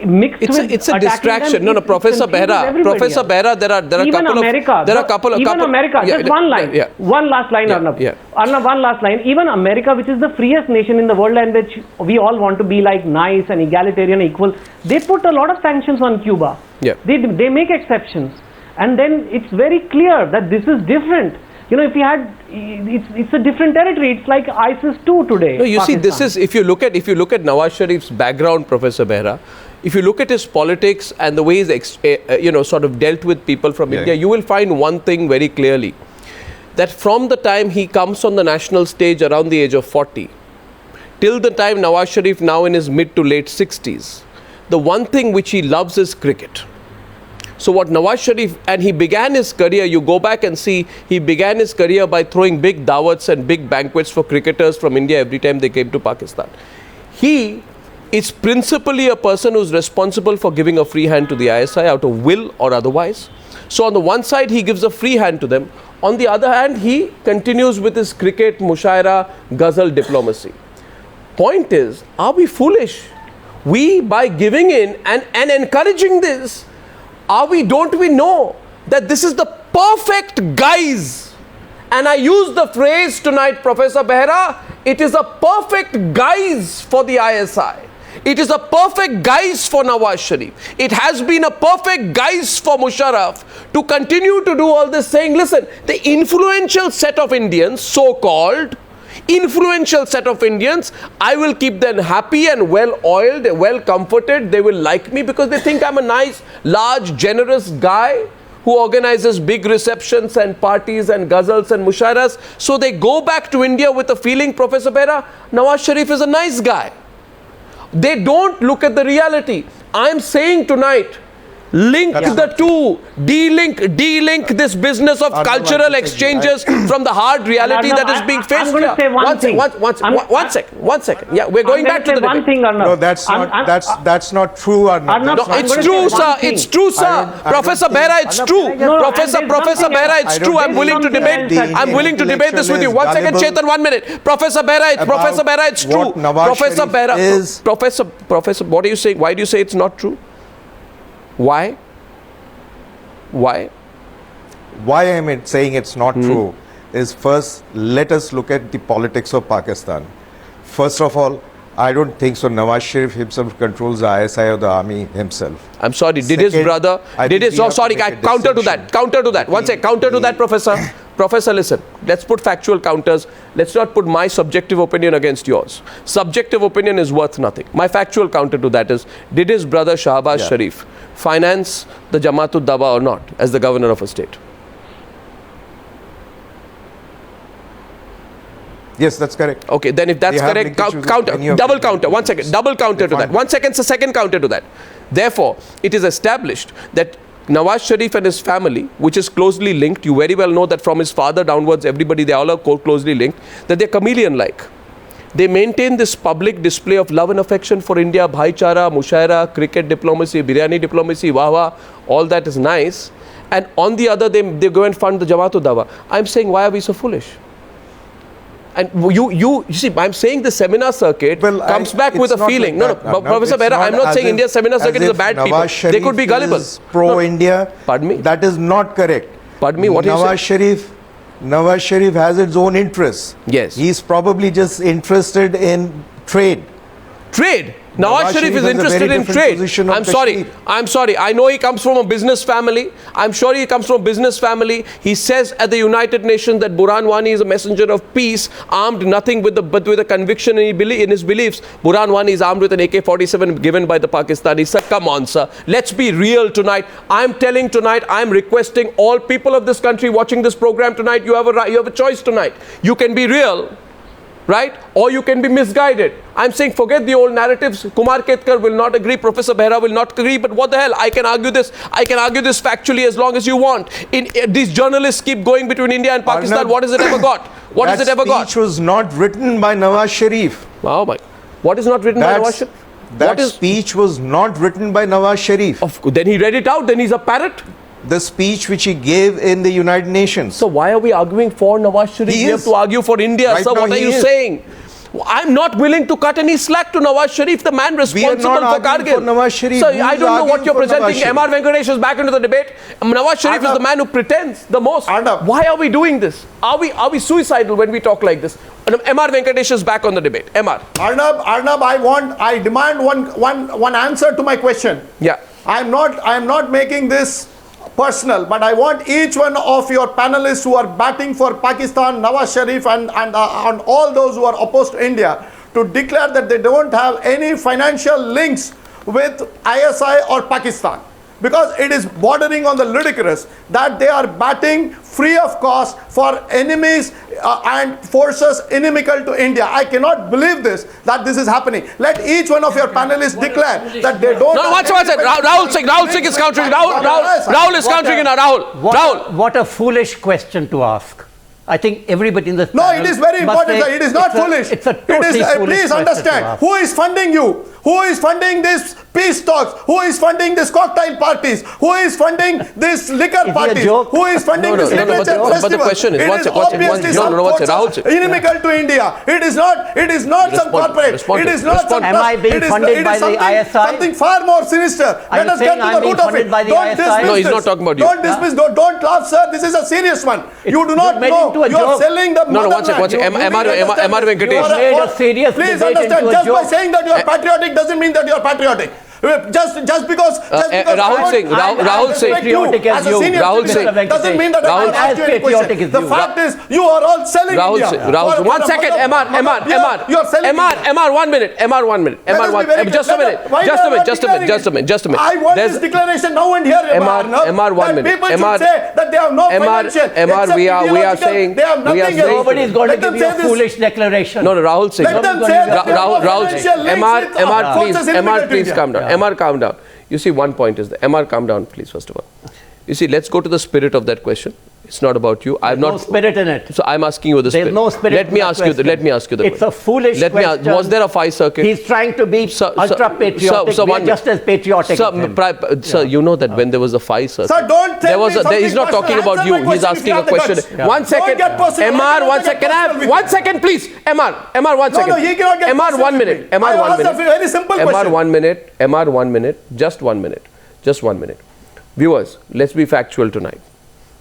[SPEAKER 3] mixed with
[SPEAKER 2] it's a distraction. No, Professor Behera, there are a couple of
[SPEAKER 3] even America. Just one line. One last line, Arnab. Arnab, one last line. Even America, which is the freest nation in the world and which we all want to be like nice and egalitarian, equal, they put a lot of sanctions on Cuba. They make exceptions, and then it's very clear that this is different. If you had, it's a different territory. It's like ISIS 2 today.
[SPEAKER 2] No, you see, this is, if you look at Nawaz Sharif's background, Professor Behera, if you look at his politics and the way he's sort of dealt with people from India, you will find one thing very clearly, that from the time he comes on the national stage around the age of 40 till the time Nawaz Sharif now in his mid to late 60s, the one thing which he loves is cricket. So what Nawaz Sharif, and he began his career, you go back and see, he began his career by throwing big dawats and big banquets for cricketers from India every time they came to Pakistan. He is principally a person who's responsible for giving a free hand to the ISI out of will or otherwise. So on the one side, he gives a free hand to them. On the other hand, he continues with his cricket, mushaira, ghazal diplomacy. Point is, are we foolish? We, by giving in and encouraging this, don't we know that this is the perfect guise? And I use the phrase tonight, Professor Behera, it is a perfect guise for the ISI. It is a perfect guise for Nawaz Sharif. It has been a perfect guise for Musharraf to continue to do all this, saying, listen, the influential set of Indians, so-called influential set of Indians, I will keep them happy and well-oiled, well comforted. They will like me because they think I'm a nice, large, generous guy who organizes big receptions and parties and ghazals and mushairas. So they go back to India with a feeling, Professor Behera, Nawaz Sharif is a nice guy. They don't look at the reality. I'm saying tonight, Link the two. De-link this business of cultural exchanges from the hard reality that is being faced.
[SPEAKER 3] I'm going to say
[SPEAKER 2] one second. Yeah, we're going back to the debate.
[SPEAKER 3] thing,
[SPEAKER 11] no, that's not true, Arnab.
[SPEAKER 2] No, it's true, sir. It's true, sir. Professor Behera, it's true. Professor Behera, it's true. I'm willing to debate. I'm willing to debate this with you. 1 second, Chetan, 1 minute. Professor Behera, it's true. Professor Behera, Professor, what are you saying? Why do you say it's not true? Why? Why I'm saying it's not true is, first, let us look at the politics of Pakistan. First of all, I don't think so. Nawaz Sharif himself controls the ISI or the army himself. I'm sorry. Did his brother? Counter to that. One sec. Counter to that, Professor. Professor, listen. Let's put factual counters. Let's not put my subjective opinion against yours. Subjective opinion is worth nothing. My factual counter to that is: did his brother Shahbaz Sharif finance the Jamaat-ud-Dawa or not as the governor of a state? Yes, that's correct. Okay, then if that's correct, double counter. 1 second. Double counter to that. 1 second, second counter to that. Therefore, it is established that Nawaz Sharif and his family, which is closely linked, you very well know that from his father downwards, everybody, they all are closely linked, that they're chameleon-like. They maintain this public display of love and affection for India, bhaichara, mushaira, cricket diplomacy, biryani diplomacy, wah, all that is nice. And on the other, they go and fund the Jamaat-ud-Dawa. I'm saying, why are we so foolish? And you see, I'm saying the seminar circuit comes back with a feeling. No, Professor Behera, I'm not saying India's seminar circuit is a bad people. They could be gullible. Pro-India. Pardon me? That is not correct. Pardon me, what is Nawaz Sharif has its own interests. Yes. He's probably just interested in trade. Trade? Nawaz Sharif is interested in trade. I'm sorry. I know he comes from a business family. I'm sure he comes from a business family. He says at the United Nations that Burhan Wani is a messenger of peace, armed nothing but with a conviction in his beliefs. Burhan Wani is armed with an AK-47 given by the Pakistanis. Sir, come on, sir. Let's be real tonight. I'm requesting all people of this country watching this program tonight, you have a choice tonight. You can be real, right? Or you can be misguided. I'm saying forget the old narratives. Kumar Ketkar will not agree. Professor Behera will not agree. But what the hell? I can argue this. Factually as long as you want. These journalists keep going between India and Pakistan. What has it ever got? That speech was not written by Nawaz Sharif. Oh my. What is not written by Nawaz Sharif? That speech was not written by Nawaz Sharif. Then he read it out. Then he's a parrot. The speech which he gave in the United Nations. So why are we arguing for Nawaz Sharif? We have to argue for India. Right, sir, what are you saying? I'm not willing to cut any slack to Nawaz Sharif, the man responsible for Kargil. Sir, I don't know what you're presenting. Mr Venkatesh is back into the debate. Nawaz Sharif is the man who pretends the most. Why are we doing this? Are we suicidal when we talk like this? Mr Venkatesh is back on the debate. Arnab, I demand one answer to my question. Yeah. I am not making this personal, but I want each one of your panelists who are batting for Pakistan, Nawaz Sharif and all those who are opposed to India to declare that they don't have any financial links with ISI or Pakistan, because it is bordering on the ludicrous that they are batting free of cost for enemies and forces inimical to India. I cannot believe that this is happening. Let each one of your panelists declare that they don't. No, one second. Rahul Singh is countering. Rahul is countering now. Rahul.
[SPEAKER 6] What a foolish question to ask. I think everybody in this
[SPEAKER 7] No, it is very important. It is not foolish.
[SPEAKER 6] It's a totally foolish.
[SPEAKER 7] Please understand. Who is funding you? Who is funding this peace talks? Who is funding this cocktail parties? Who is funding this liquor parties? Who is funding this literature festival?
[SPEAKER 2] But the question is,
[SPEAKER 7] inimical to India. It is not some corporate. It is not some.
[SPEAKER 6] Am I being funded by the ISI?
[SPEAKER 7] Something far more sinister. Let us get to the root of it.
[SPEAKER 6] Don't dismiss.
[SPEAKER 2] No, he's not talking about you.
[SPEAKER 7] Don't dismiss. Don't laugh, sir. This is a serious one. You do not know. You are selling the motherland.
[SPEAKER 2] One second. Mr Venkatesh.
[SPEAKER 7] Please understand. Just by saying that you are patriotic doesn't mean that you are patriotic. Just because
[SPEAKER 2] Rahul Singh
[SPEAKER 7] doesn't mean that I ask you any question. The fact is, you are all selling India.
[SPEAKER 2] Rahul, 1 second. MR, 1 minute. Just a minute.
[SPEAKER 7] I want this declaration now and here.
[SPEAKER 2] MR, 1 minute.
[SPEAKER 7] People should say that they have no financial.
[SPEAKER 2] MR, we are saying
[SPEAKER 6] nobody is going to give you a foolish declaration.
[SPEAKER 2] No, Rahul Singh.
[SPEAKER 7] Let them say that they have no financial links with
[SPEAKER 2] MR, please calm down. MR, calm down. You see, one point is the MR, calm down, please, first of all. You see, let's go to the spirit of that question. It's not about you.
[SPEAKER 6] There's no spirit in it.
[SPEAKER 2] So I'm asking you the spirit.
[SPEAKER 6] There's no spirit.
[SPEAKER 2] Let me ask you the question.
[SPEAKER 6] It's a foolish question.
[SPEAKER 2] Was there a 5 circuit?
[SPEAKER 6] He's trying to be ultra-patriotic. We're just as patriotic.
[SPEAKER 2] Sir, you know that when there was a 5 circuit.
[SPEAKER 7] Sir, don't tell me something.
[SPEAKER 2] He's not talking about you. He's asking a question.
[SPEAKER 7] Yeah.
[SPEAKER 2] 1 second. MR, 1 second. Can I have 1 second, please? MR, 1 second.
[SPEAKER 7] No, he cannot get
[SPEAKER 2] MR, 1 minute. MR, 1 minute.
[SPEAKER 7] Very simple question.
[SPEAKER 2] MR, 1 minute. MR, 1 minute. Just 1 minute. Just 1 minute. Viewers, let's be factual tonight.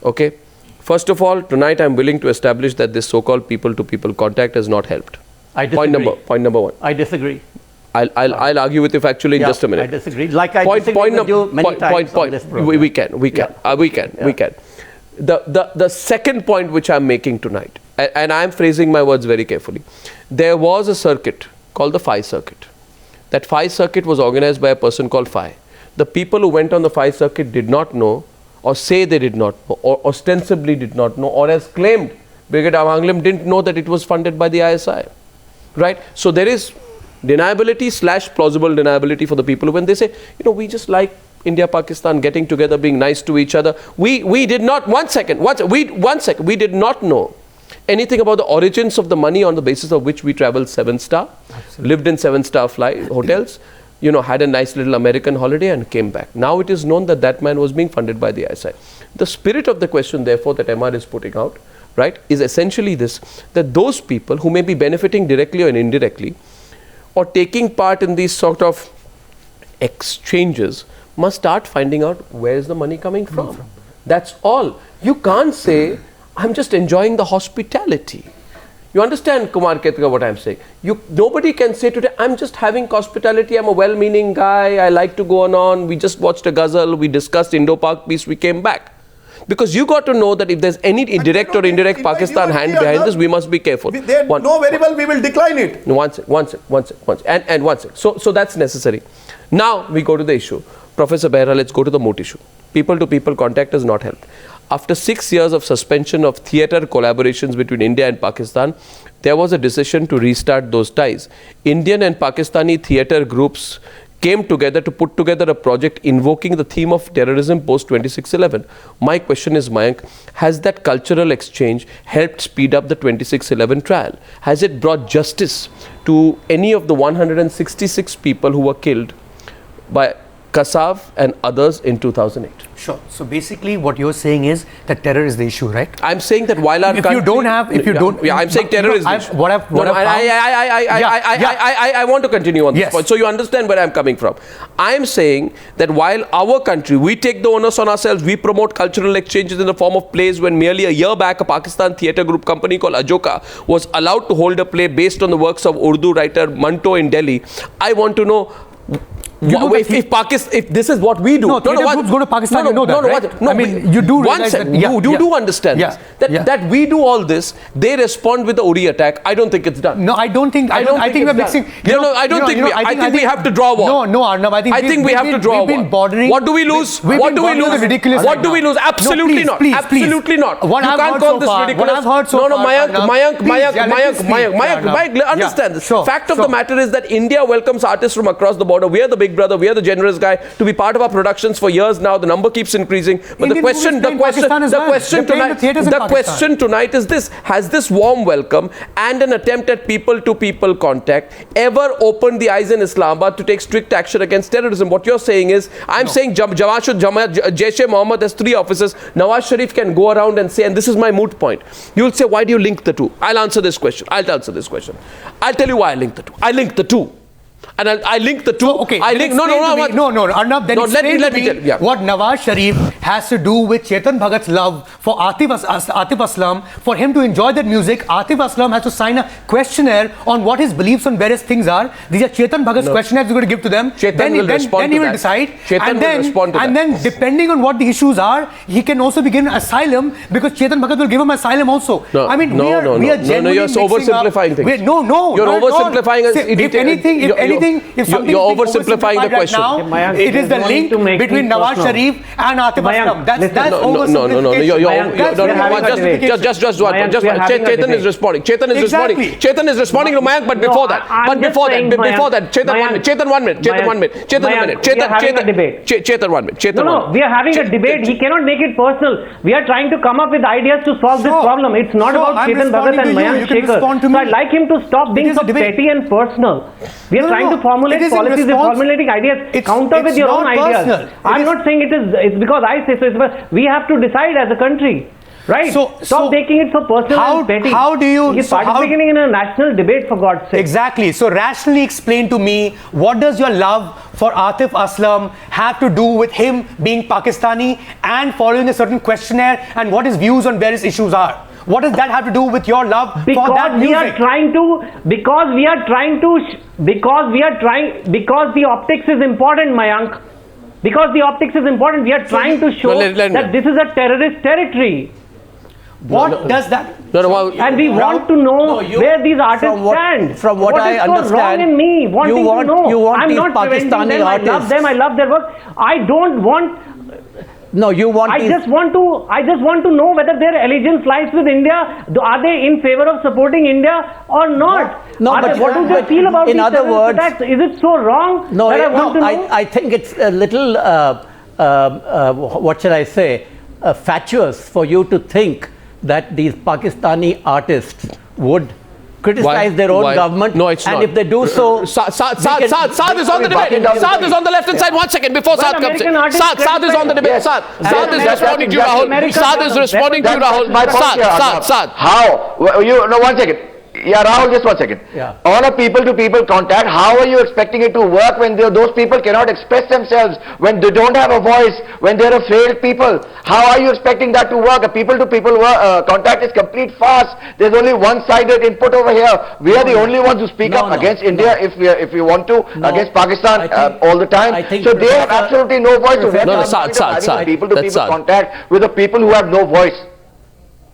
[SPEAKER 2] Okay? First of all, tonight I'm willing to establish that this so-called people-to-people contact has not helped.
[SPEAKER 6] I disagree.
[SPEAKER 2] Point number 1.
[SPEAKER 6] I disagree.
[SPEAKER 2] I'll argue with you factually in just a minute.
[SPEAKER 6] I disagree. Like I disagree with you many times on this program.
[SPEAKER 2] We can. The second point which I'm making tonight, and I'm phrasing my words very carefully. There was a circuit called the 5 circuit. That 5 circuit was organized by a person called 5. The people who went on the 5 circuit did not know, or say they did not know, or ostensibly did not know, or as claimed, Brigadier Mahalingam didn't know that it was funded by the ISI. Right? So there is deniability / plausible deniability for the people when they say, you know, we just like India, Pakistan getting together, being nice to each other. We did not, we did not know anything about the origins of the money on the basis of which we traveled 7-star, lived in 7-star hotels, you know, had a nice little American holiday and came back. Now it is known that that man was being funded by the ISI. The spirit of the question, therefore, that MR is putting out, right, is essentially this, that those people who may be benefiting directly or indirectly, or taking part in these sort of exchanges, must start finding out where is the money coming from. That's all. You can't say, I'm just enjoying the hospitality. You understand, Kumar Ketkar, what I'm saying? Nobody can say today, I'm just having hospitality, I'm a well-meaning guy, I like to go on, we just watched a ghazal, we discussed Indo-Pak peace, we came back. Because you got to know that if there's any direct or indirect Pakistan hand behind this, we must be careful.
[SPEAKER 7] They know very well we will decline it.
[SPEAKER 2] One sec. So that's necessary. Now we go to the issue. Professor Behera, let's go to the moot issue. People-to-people contact has not helped. After 6 years of suspension of theatre collaborations between India and Pakistan, there was a decision to restart those ties. Indian and Pakistani theatre groups came together to put together a project invoking the theme of terrorism post 26/11. My question is, Mayank, has that cultural exchange helped speed up the 26/11 trial? Has it brought justice to any of the 166 people who were killed by Kasav and others in 2008?
[SPEAKER 4] Sure. So basically what you're saying is that terror is the issue, right?
[SPEAKER 2] I'm saying that while our country... I'm saying terror is the issue. I want to continue on this point, so you understand where I'm coming from. I'm saying that while our country, we take the onus on ourselves, we promote cultural exchanges in the form of plays. When merely a year back, a Pakistan theatre group company called Ajoka was allowed to hold a play based on the works of Urdu writer Manto in Delhi. I want to know, if this is what we do,
[SPEAKER 4] groups go to Pakistan, you know that, right? I mean, you do realize that.
[SPEAKER 2] You do understand this. That we do all this, they respond with the Uri attack. I don't think it's done.
[SPEAKER 4] No, I don't think. I think we're mixing.
[SPEAKER 2] I think we have to draw war.
[SPEAKER 4] No, Arnab. I think
[SPEAKER 2] we have to draw war. What do we lose? What do we lose? What do we lose? Absolutely not. Absolutely not. You can't call this ridiculous. No, Mayank, understand this. Fact of the matter is that India welcomes artists from across the border. We are the big brother, we are the generous guy to be part of our productions for years now. The number keeps increasing. But the question tonight is this: has this warm welcome and an attempt at people-to-people contact ever opened the eyes in Islamabad to take strict action against terrorism? What you're saying is, I'm saying Jaish-e-Mohammed has 3 officers. Nawaz Sharif can go around and say, and this is my moot point. You'll say, why do you link the two? I'll answer this question. I'll tell you why I link the two. I link the two. And I link the two.
[SPEAKER 4] Okay. Arnab, then explain to me what Nawaz Sharif has to do with Chetan Bhagat's love for Atif Aslam. For him to enjoy that music, Atif Aslam has to sign a questionnaire on what his beliefs on various things are. These are Chetan Bhagat's questionnaires we're going to give to them.
[SPEAKER 2] Then he will
[SPEAKER 4] decide. And then depending on what the issues are, he can also be given asylum, because Chetan Bhagat will give him asylum also.
[SPEAKER 2] No,
[SPEAKER 4] I mean, we are genuinely
[SPEAKER 2] you're oversimplifying things.
[SPEAKER 4] You're
[SPEAKER 2] oversimplifying.
[SPEAKER 4] If anything anything, if something
[SPEAKER 2] you're oversimplifying the question.
[SPEAKER 4] Right now, it is the link between Nawaz Sharif and Atif Aslam. That's
[SPEAKER 2] oversimplification. Just Chetan is responding. Chetan is responding to Mayank, but before that, Chetan 1 minute. Chetan 1 minute.
[SPEAKER 3] No, we are having a debate. He cannot make it personal. We are trying to come up with ideas to solve this problem. It's not about Chetan Bhagat and Mayank Shekhar. So I'd like him to stop being so petty and personal. We are trying to formulate policies and formulating ideas. Counter with your own ideas. I'm not saying it's because I say so. We have to decide as a country. Right. So stop taking it so personal and petty.
[SPEAKER 4] How do you...
[SPEAKER 3] He's participating in a national debate, for God's sake.
[SPEAKER 4] Exactly. So rationally explain to me, what does your love for Atif Aslam have to do with him being Pakistani and following a certain questionnaire, and what his views on various issues are? What does that have to do with your love for that music?
[SPEAKER 3] Because the optics is important, Mayank. Because the optics is important, we are trying to show that this is a terrorist territory.
[SPEAKER 4] What does that...
[SPEAKER 3] and we want to know where these artists stand.
[SPEAKER 6] From what I understand,
[SPEAKER 3] so wrong in me wanting to know?
[SPEAKER 6] You want
[SPEAKER 3] I'm
[SPEAKER 6] these
[SPEAKER 3] not
[SPEAKER 6] Pakistani artists.
[SPEAKER 3] I love them, I love their work. I don't want...
[SPEAKER 6] No, you want...
[SPEAKER 3] I just want to know whether their allegiance lies with India. Are they in favor of supporting India or not?
[SPEAKER 6] No, but
[SPEAKER 3] what do they feel about
[SPEAKER 6] in
[SPEAKER 3] these
[SPEAKER 6] other words,
[SPEAKER 3] attacks? Is it so wrong?
[SPEAKER 6] No,
[SPEAKER 3] that I want to know?
[SPEAKER 6] I think it's a little, what shall I say, fatuous for you to think that these Pakistani artists would criticize their own government.
[SPEAKER 2] No, it's not.
[SPEAKER 6] And if they do so...
[SPEAKER 2] Saad is on the debate. Saad is on the left hand side. 1 second before Saad comes in. Saad is on the debate. Saad is responding to you, Rahul. Saad is responding to you, Rahul. Saad.
[SPEAKER 5] How? No, 1 second. Yeah, Rahul, just 1 second.
[SPEAKER 6] Yeah.
[SPEAKER 5] On a people-to-people contact, how are you expecting it to work when those people cannot express themselves, when they don't have a voice, when they're a failed people? How are you expecting that to work? A people-to-people contact is complete farce. There's only one-sided input over here. We are the only ones who speak up against India if we want to, against Pakistan all the time. So they have absolutely no voice.
[SPEAKER 2] Saad.
[SPEAKER 5] People-to-people contact with the people who have no voice.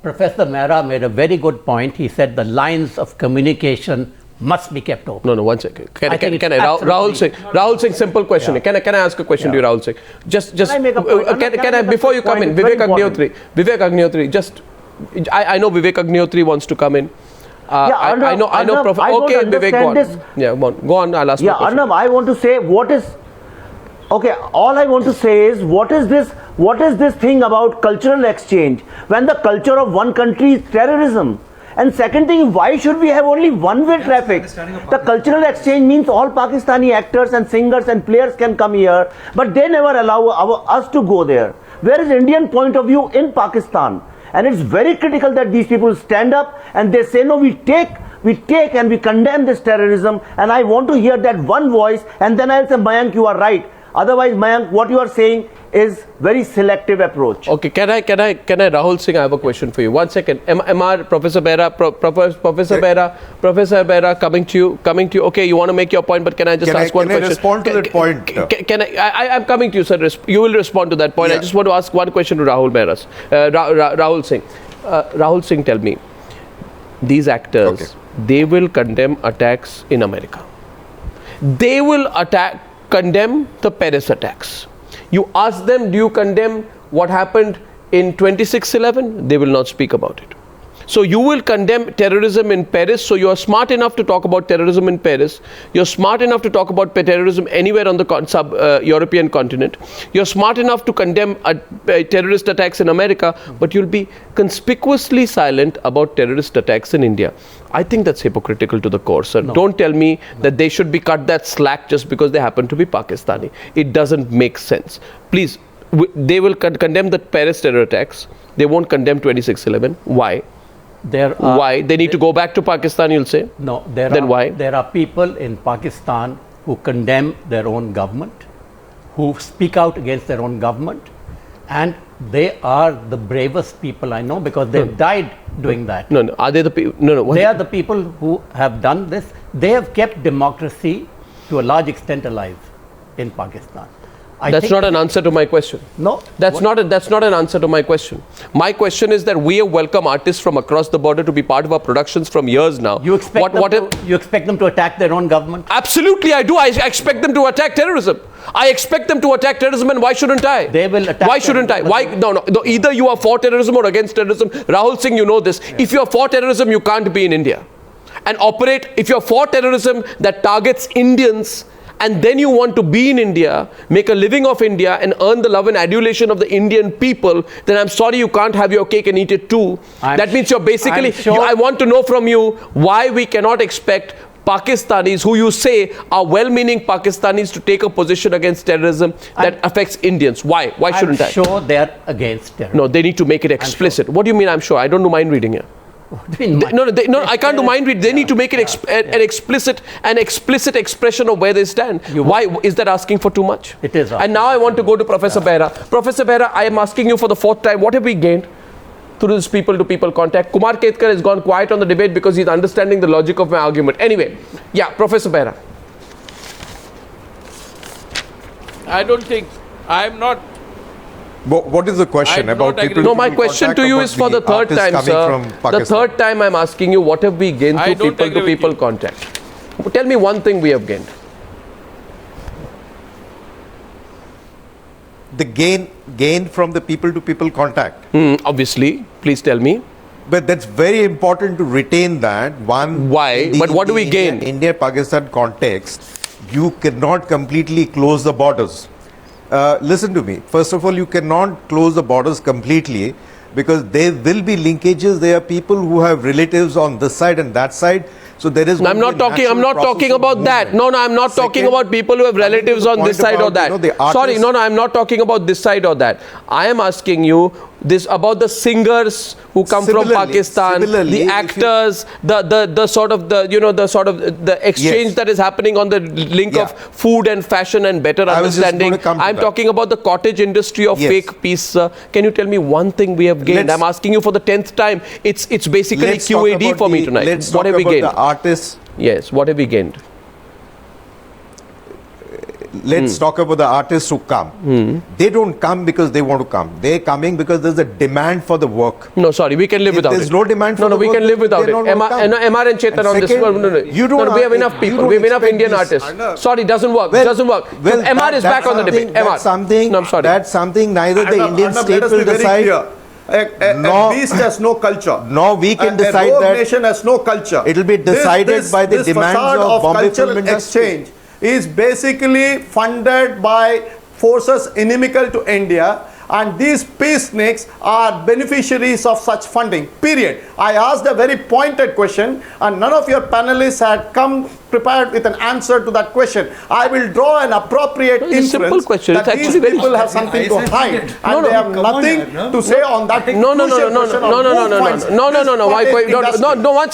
[SPEAKER 6] Professor Behera made a very good point. He said the lines of communication must be kept open.
[SPEAKER 2] No, 1 second. Can I Rahul Singh, simple question. Yeah. Can I ask a question to you, Rahul Singh? Can I before you come in, Vivek Agnihotri, I know Vivek Agnihotri wants to come in. I know Prof. Okay, Vivek, go on. Yeah, go on, I'll ask you a question.
[SPEAKER 10] Arnab, I want to say all I want to say is, what is this thing about cultural exchange when the culture of one country is terrorism? And second thing, why should we have only one-way traffic? The cultural exchange means all Pakistani actors and singers and players can come here, but they never allow us to go there. Where is Indian point of view in Pakistan? And it's very critical that these people stand up and they say, no, we take and we condemn this terrorism, and I want to hear that one voice, and then I'll say, Mayank, you are right. Otherwise, Mayank, what you are saying is very selective approach.
[SPEAKER 2] Okay, can I Rahul Singh, I have a question for you. 1 second. MR, Professor Behera, Professor Behera, coming to you. Okay, you want to make your point, but can I just ask one question?
[SPEAKER 11] Can I respond to that point?
[SPEAKER 2] I'm coming to you, sir. You will respond to that point. Yeah. I just want to ask one question to Rahul Singh. Rahul Singh, tell me, these actors, they will condemn attacks in America. They will condemn the Paris attacks. You ask them, do you condemn what happened in 26/11? They will not speak about it. So you will condemn terrorism in Paris. So you are smart enough to talk about terrorism in Paris. You're smart enough to talk about terrorism anywhere on the European continent. You're smart enough to condemn terrorist attacks in America, but you'll be conspicuously silent about terrorist attacks in India. I think that's hypocritical to the core, sir. No. Don't tell me that they should be cut that slack just because they happen to be Pakistani. It doesn't make sense. Please, they will condemn the Paris terror attacks. They won't condemn 26/11. Why? Why? They need to go back to Pakistan, you'll say?
[SPEAKER 6] No.
[SPEAKER 2] Why?
[SPEAKER 6] There are people in Pakistan who condemn their own government, who speak out against their own government, and they are the bravest people I know because they've died doing that.
[SPEAKER 2] No. Are they the people? No.
[SPEAKER 6] They are the people who have done this. They have kept democracy to a large extent alive in Pakistan.
[SPEAKER 2] That's not an answer to my question.
[SPEAKER 10] No.
[SPEAKER 2] That's not an answer to my question. My question is that we have welcomed artists from across the border to be part of our productions from years now.
[SPEAKER 6] You expect them to attack their own government?
[SPEAKER 2] Absolutely, I do. I expect them to attack terrorism. I expect them to attack terrorism, and why shouldn't I?
[SPEAKER 6] They will attack.
[SPEAKER 2] Why shouldn't I? Why? No. Either you are for terrorism or against terrorism. Rahul Singh, you know this. Yeah. If you are for terrorism, you can't be in India and operate. If you are for terrorism that targets Indians, and then you want to be in India, make a living of India, and earn the love and adulation of the Indian people, then I'm sorry, you can't have your cake and eat it too. That means you're basically, I want to know from you why we cannot expect Pakistanis, who you say are well-meaning Pakistanis, to take a position against terrorism that affects Indians. Why? Why shouldn't I?
[SPEAKER 6] I'm sure they're against terrorism.
[SPEAKER 2] No, they need to make it explicit. What do you mean I'm sure? I don't do mind reading here. No, I can't do mind read. They need to make it an explicit expression of where they stand. Why is that asking for too much?
[SPEAKER 6] It is.
[SPEAKER 2] And now I want to go to Professor Behera. Professor Behera, I am asking you for the fourth time, what have we gained through this people-to-people contact? Kumar Ketkar has gone quiet on the debate because he's understanding the logic of my argument. Anyway, yeah, Professor Behera.
[SPEAKER 8] I don't think, I am not.
[SPEAKER 11] What is the question about people?
[SPEAKER 2] No, my question to you is for the third time, sir. The third time I'm asking you, what have we gained through people-to-people contact? Tell me one thing we have gained.
[SPEAKER 11] The gain from the people-to-people contact.
[SPEAKER 2] Obviously, please tell me.
[SPEAKER 11] But that's very important to retain that. One.
[SPEAKER 2] Why? But what do we gain?
[SPEAKER 11] India-Pakistan context, you cannot completely close the borders. Listen to me. First of all, you cannot close the borders completely because there will be linkages. There are people who have relatives on this side and that side. So there is.
[SPEAKER 2] I'm not talking about that. No, I'm not talking about people who have relatives on this side or that. Sorry, no, I'm not talking about this side or that. I am asking you this about the singers who come from Pakistan, the actors, the sort of the exchange that is happening on the link of food and fashion and better understanding. I'm talking about the cottage industry of fake peace. Can you tell me one thing we have gained? I'm asking you for the 10th time. It's basically QAD for me tonight. What have we gained?
[SPEAKER 11] Artists.
[SPEAKER 2] Yes, what have we gained?
[SPEAKER 11] Let's talk about the artists who come. They don't come because they want to come. They're coming because there's a demand for the work.
[SPEAKER 2] No, sorry, we can live without it.
[SPEAKER 11] There's no demand for the work.
[SPEAKER 2] No, we can live without it. MR and Chetan on this. No, we have enough people. We have enough Indian artists. Sorry, doesn't work. Doesn't work. MR is back on the debate. MR.
[SPEAKER 11] That's something neither the Indian state will decide.
[SPEAKER 7] A beast has no culture.
[SPEAKER 11] No, we can decide that.
[SPEAKER 7] A nation has no culture.
[SPEAKER 11] It will be decided by the demands of Bombay film industry.
[SPEAKER 7] Exchange is basically funded by forces inimical to India, and these peaceniks are beneficiaries of such funding, period. I asked a very pointed question and none of your panelists had come prepared with an answer to that question. I will draw an appropriate inference
[SPEAKER 2] simple question.
[SPEAKER 7] that these people have something to hide and they have nothing to say on that.
[SPEAKER 2] No. One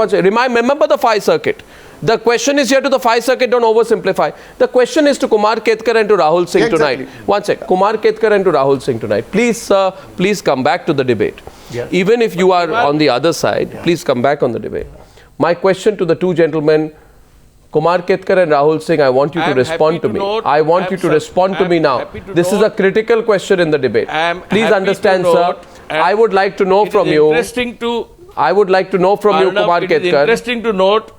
[SPEAKER 2] second. Remember the 5 circuit. The question is here to the 5 circuit, don't oversimplify. The question is to Kumar Ketkar and to Rahul Singh tonight. One second. Kumar Ketkar and to Rahul Singh tonight. Please, sir, please come back to the debate. Yes. Even if you are on the other side, please come back on the debate. My question to the two gentlemen, Kumar Ketkar and Rahul Singh, I want you to respond to me. I want you to respond to me now. This is a critical question in the debate. Please understand, sir. I would like to know from you. I would like to know from you, Kumar Ketkar.
[SPEAKER 8] It is interesting to note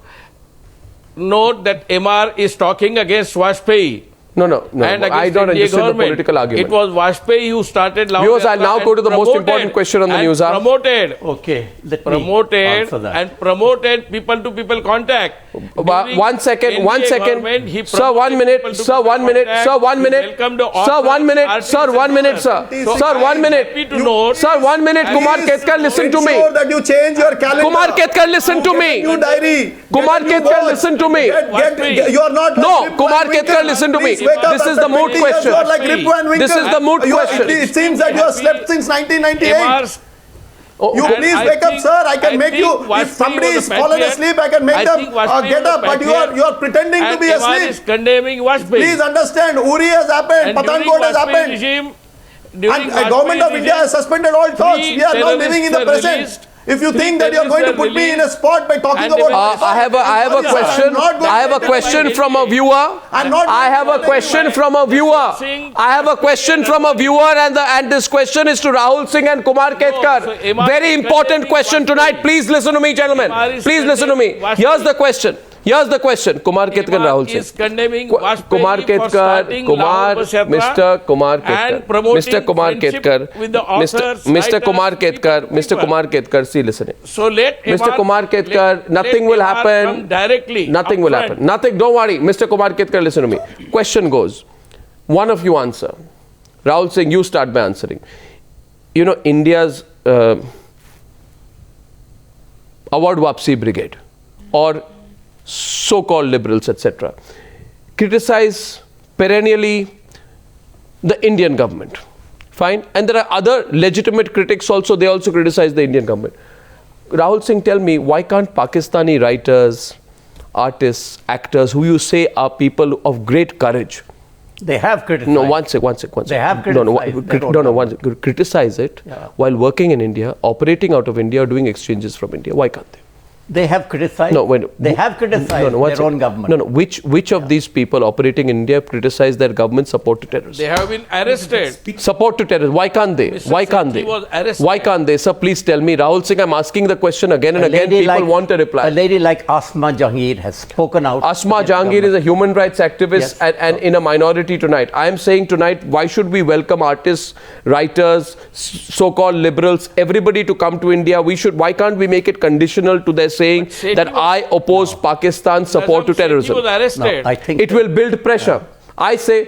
[SPEAKER 8] that MR is talking against Vajpayee.
[SPEAKER 2] No. I don't understand the political argument.
[SPEAKER 8] It was Vajpayee who started.
[SPEAKER 2] Viewers, I'll now go to the most important question on the news.
[SPEAKER 8] Promoted
[SPEAKER 2] Promoted
[SPEAKER 8] people-to-people contact.
[SPEAKER 2] 1 second. Sir, 1 minute. Sir, 1 minute. Sir, 1 minute. Sir, 1 minute. Sir, 1 minute, sir. Sir, 1 minute. Sir, 1 minute. Kumar Ketkar, listen to me.
[SPEAKER 7] That you change your calendar.
[SPEAKER 2] Kumar Ketkar, listen to me. Kumar Ketkar, listen to me.
[SPEAKER 7] You are not.
[SPEAKER 2] No, Kumar Ketkar, listen to me. This is the mood question. This is the mood question.
[SPEAKER 7] It seems that you have slept since 1998. You please wake up, sir. I can make you. If somebody is fallen asleep, I can make them get up. But you are pretending to be asleep.
[SPEAKER 8] Is condemning Vajpayee.
[SPEAKER 7] Please understand. Uri has happened. Pathankot has happened. And the government of India has suspended all talks. We are now living in the present. If you think that you're going to put me in a spot by talking about
[SPEAKER 2] I have a question from a viewer. I have a question from a viewer. And this question is to Rahul Singh and Kumar Ketkar. Very important question tonight. Please listen to me, gentlemen. Please listen to me. Here's the question. Kumar Ketkar and Rahul Singh. Kumar Ketkar, Mr. Kumar Ketkar, see, listen.
[SPEAKER 8] So let
[SPEAKER 2] Mr. Kumar Ketkar, nothing will happen. Nothing will happen. Nothing, don't worry. Mr. Kumar Ketkar, listen to me. Question goes, one of you answer. Rahul Singh, you start by answering. You know, India's Award Wapsi Brigade, or so-called liberals, etc., criticize perennially the Indian government. Fine. And there are other legitimate critics also, they also criticize the Indian government. Rahul Singh, tell me, why can't Pakistani writers, artists, actors, who you say are people of great courage?
[SPEAKER 6] They have criticized.
[SPEAKER 2] No, one sec. They have criticized. Criticize it while working in India, operating out of India, or doing exchanges from India. Why can't they?
[SPEAKER 6] They have criticized. They have criticized their own government.
[SPEAKER 2] Which of these people operating in India criticize their government support to terrorism?
[SPEAKER 8] They have been arrested.
[SPEAKER 2] Support to terrorism. Why can't they? Why can't they? Why can't they? Sir, please tell me. Rahul Singh, I'm asking the question again and again. People want a reply.
[SPEAKER 6] A lady like Asma Jahangir has spoken out.
[SPEAKER 2] Asma Jahangir is a human rights activist and in a minority tonight. I am saying tonight, why should we welcome artists, writers, so-called liberals, everybody to come to India? Why can't we make it conditional to their saying that I oppose Pakistan's support to terrorism?
[SPEAKER 6] I think
[SPEAKER 2] it will build pressure. I say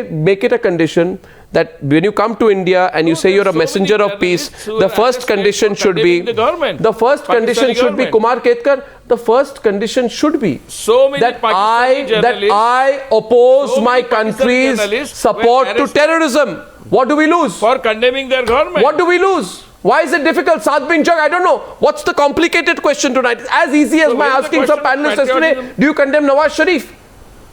[SPEAKER 2] make it a condition that when you come to India and you say you're a messenger of peace, the first condition should be Kumar Ketkar. The first condition should be that I oppose my country's support to terrorism. What do we lose?
[SPEAKER 8] For condemning their government.
[SPEAKER 2] What do we lose? Why is it difficult? Saad Bin Jung, I don't know. What's the complicated question tonight? It's as easy as my asking some panelists yesterday, do you condemn Nawaz Sharif?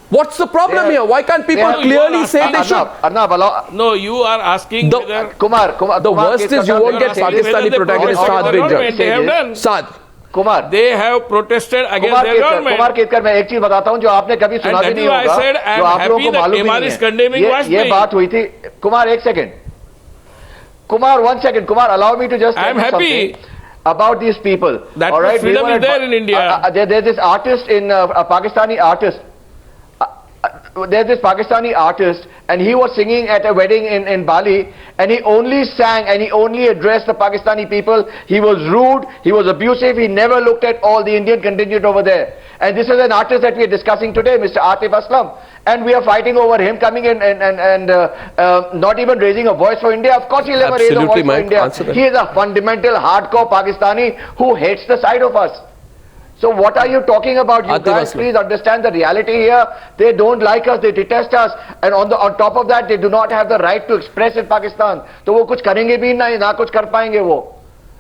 [SPEAKER 2] What's the problem here? Why can't people clearly say they should?
[SPEAKER 5] Arnab,
[SPEAKER 8] no, you are asking
[SPEAKER 5] Kumar,
[SPEAKER 2] the worst is you won't get Pakistani protagonist Saad Bin Jung.
[SPEAKER 8] They have done.
[SPEAKER 2] Saad.
[SPEAKER 5] Kumar,
[SPEAKER 8] they have protested against their government.
[SPEAKER 5] Kumar Ketkar, मैं एक चीज बताता हूं जो आपने कभी सुना भी नहीं होगा, जो आप लोगों को मालूम नहीं है. ये बात हुई थी. कुमार, एक second. Kumar, 1 second. Kumar, allow me to just
[SPEAKER 8] tell you something
[SPEAKER 5] about these people.
[SPEAKER 8] That all right? Freedom is there in India.
[SPEAKER 5] There's this artist a Pakistani artist. There's this Pakistani artist, and he was singing at a wedding in Bali, and he only sang and he only addressed the Pakistani people. He was rude, he was abusive, he never looked at all the Indian contingent over there. And this is an artist that we are discussing today, Mr. Atif Aslam. And we are fighting over him coming in and not even raising a voice for India. Of course he'll never raise a voice for India. He is a fundamental hardcore Pakistani who hates the sight of us. So what are you talking about? You guys please understand the reality here. They don't like us, they detest us, and on top of that they do not have the right to express in Pakistan. तो वो कुछ करेंगे भी ना कुछ कर पाएंगे वो.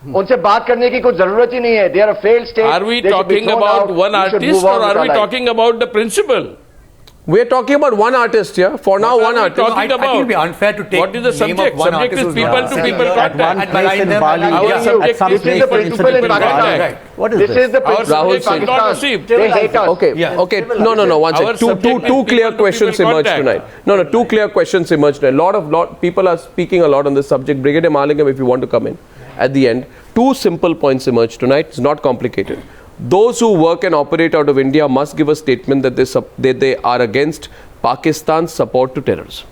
[SPEAKER 5] उनसे बात करने की कोई जरूरत ही नहीं है. They are a failed state.
[SPEAKER 8] Are we talking about one artist or are we talking about the principle?
[SPEAKER 2] We are talking about one artist here. For now, one artist.
[SPEAKER 6] I think it would be unfair to take
[SPEAKER 8] what is the subject? Subject is people to people contact.
[SPEAKER 6] At one place in Bali,
[SPEAKER 5] this is the principle in Pakistan.
[SPEAKER 6] What is
[SPEAKER 5] this? This is the principle in Pakistan. They hate us.
[SPEAKER 2] Okay. No. One second. Two clear questions emerged tonight. No. Two clear questions emerged tonight. Lot people are speaking a lot on this subject. Brigadier Mahalingam, if you want to come in at the end. Two simple points emerged tonight. It's not complicated. Those who work and operate out of India must give a statement that they are against Pakistan's support to terrorism.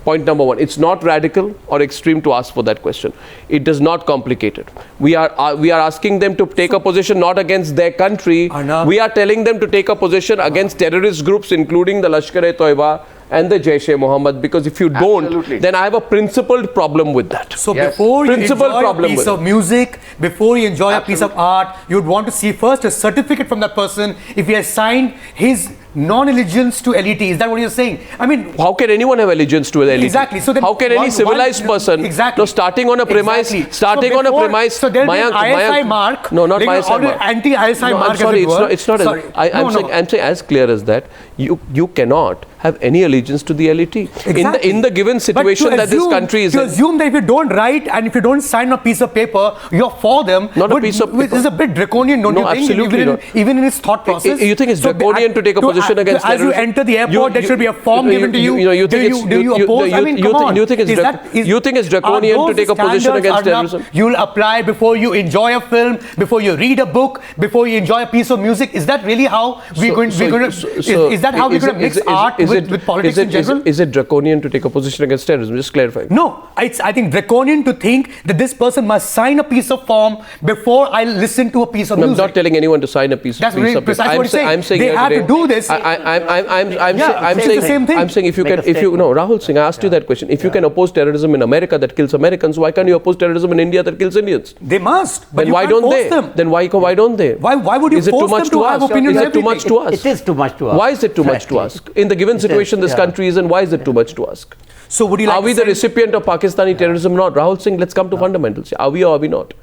[SPEAKER 2] Point number one. It's not radical or extreme to ask for that question. It is not complicated. We are asking them to take a position not against their country. We are telling them to take a position against terrorist groups, including the Lashkar-e-Toiba and the Jaish-e-Mohammed, because if you don't, then I have a principled problem with that.
[SPEAKER 4] So before you enjoy a piece of music, before you enjoy a piece of art, you would want to see first a certificate from that person if he has signed his non-allegiance to LET. Is that what you're saying? I mean,
[SPEAKER 2] how can anyone have allegiance to LET?
[SPEAKER 4] Exactly. So then
[SPEAKER 2] how can any civilized person? No, starting on a premise. Starting on a premise.
[SPEAKER 4] So there will be an ISI mark.
[SPEAKER 2] No, not ISI mark.
[SPEAKER 4] Anti-ISI mark.
[SPEAKER 2] I'm sorry. It's not. I'm saying as clear as that. You cannot have any allegiance to the LET.
[SPEAKER 4] Exactly.
[SPEAKER 2] In the given situation that this country is in.
[SPEAKER 4] To assume that if you don't write and if you don't sign a piece of paper, you're for them.
[SPEAKER 2] Not a piece of paper.
[SPEAKER 4] This is a bit draconian, don't you think?
[SPEAKER 2] Absolutely not.
[SPEAKER 4] Even in its thought process.
[SPEAKER 2] You think it's draconian to take a position against terrorism?
[SPEAKER 4] As you enter the airport, there should be a form given to you. Do you oppose? I mean, come on.
[SPEAKER 2] You think it's draconian to take a position against terrorism?
[SPEAKER 4] You'll apply before you enjoy a film, before you read a book, before you enjoy a piece of music. Is that really how we're going to mix art with politics in general?
[SPEAKER 2] Is it draconian to take a position against terrorism? Just clarifying.
[SPEAKER 4] No, I think draconian to think that this person must sign a piece of form before I listen to a piece of music.
[SPEAKER 2] I'm not telling anyone to sign a piece of music.
[SPEAKER 4] That's precisely what I'm saying. They have to do this.
[SPEAKER 2] I'm saying the same thing. I'm saying if you Rahul Singh, I asked you that question. If you can oppose terrorism in America that kills Americans, why can't you oppose terrorism in India that kills Indians?
[SPEAKER 4] They must. But
[SPEAKER 2] then why don't they? Then why don't they?
[SPEAKER 4] Why would you force them to have opinions?
[SPEAKER 2] Is it too much to ask?
[SPEAKER 6] It is too much to ask.
[SPEAKER 2] Why is it too much to ask? In the given situation this country is in, why is it too much to ask?
[SPEAKER 4] So would you like
[SPEAKER 2] Are we the recipient of Pakistani terrorism or not? Rahul Singh, let's come to fundamentals. Are we or are we not?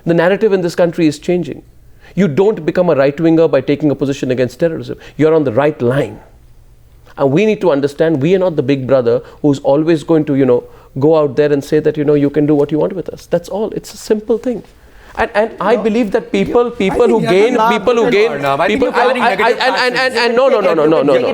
[SPEAKER 2] The narrative in this country is changing. You don't become a right-winger by taking a position against terrorism. You're on the right line. And we need to understand we are not the big brother who's always going to, go out there and say that, you can do what you want with us. That's all. It's a simple thing. And I believe that people who gain. No.
[SPEAKER 6] Take it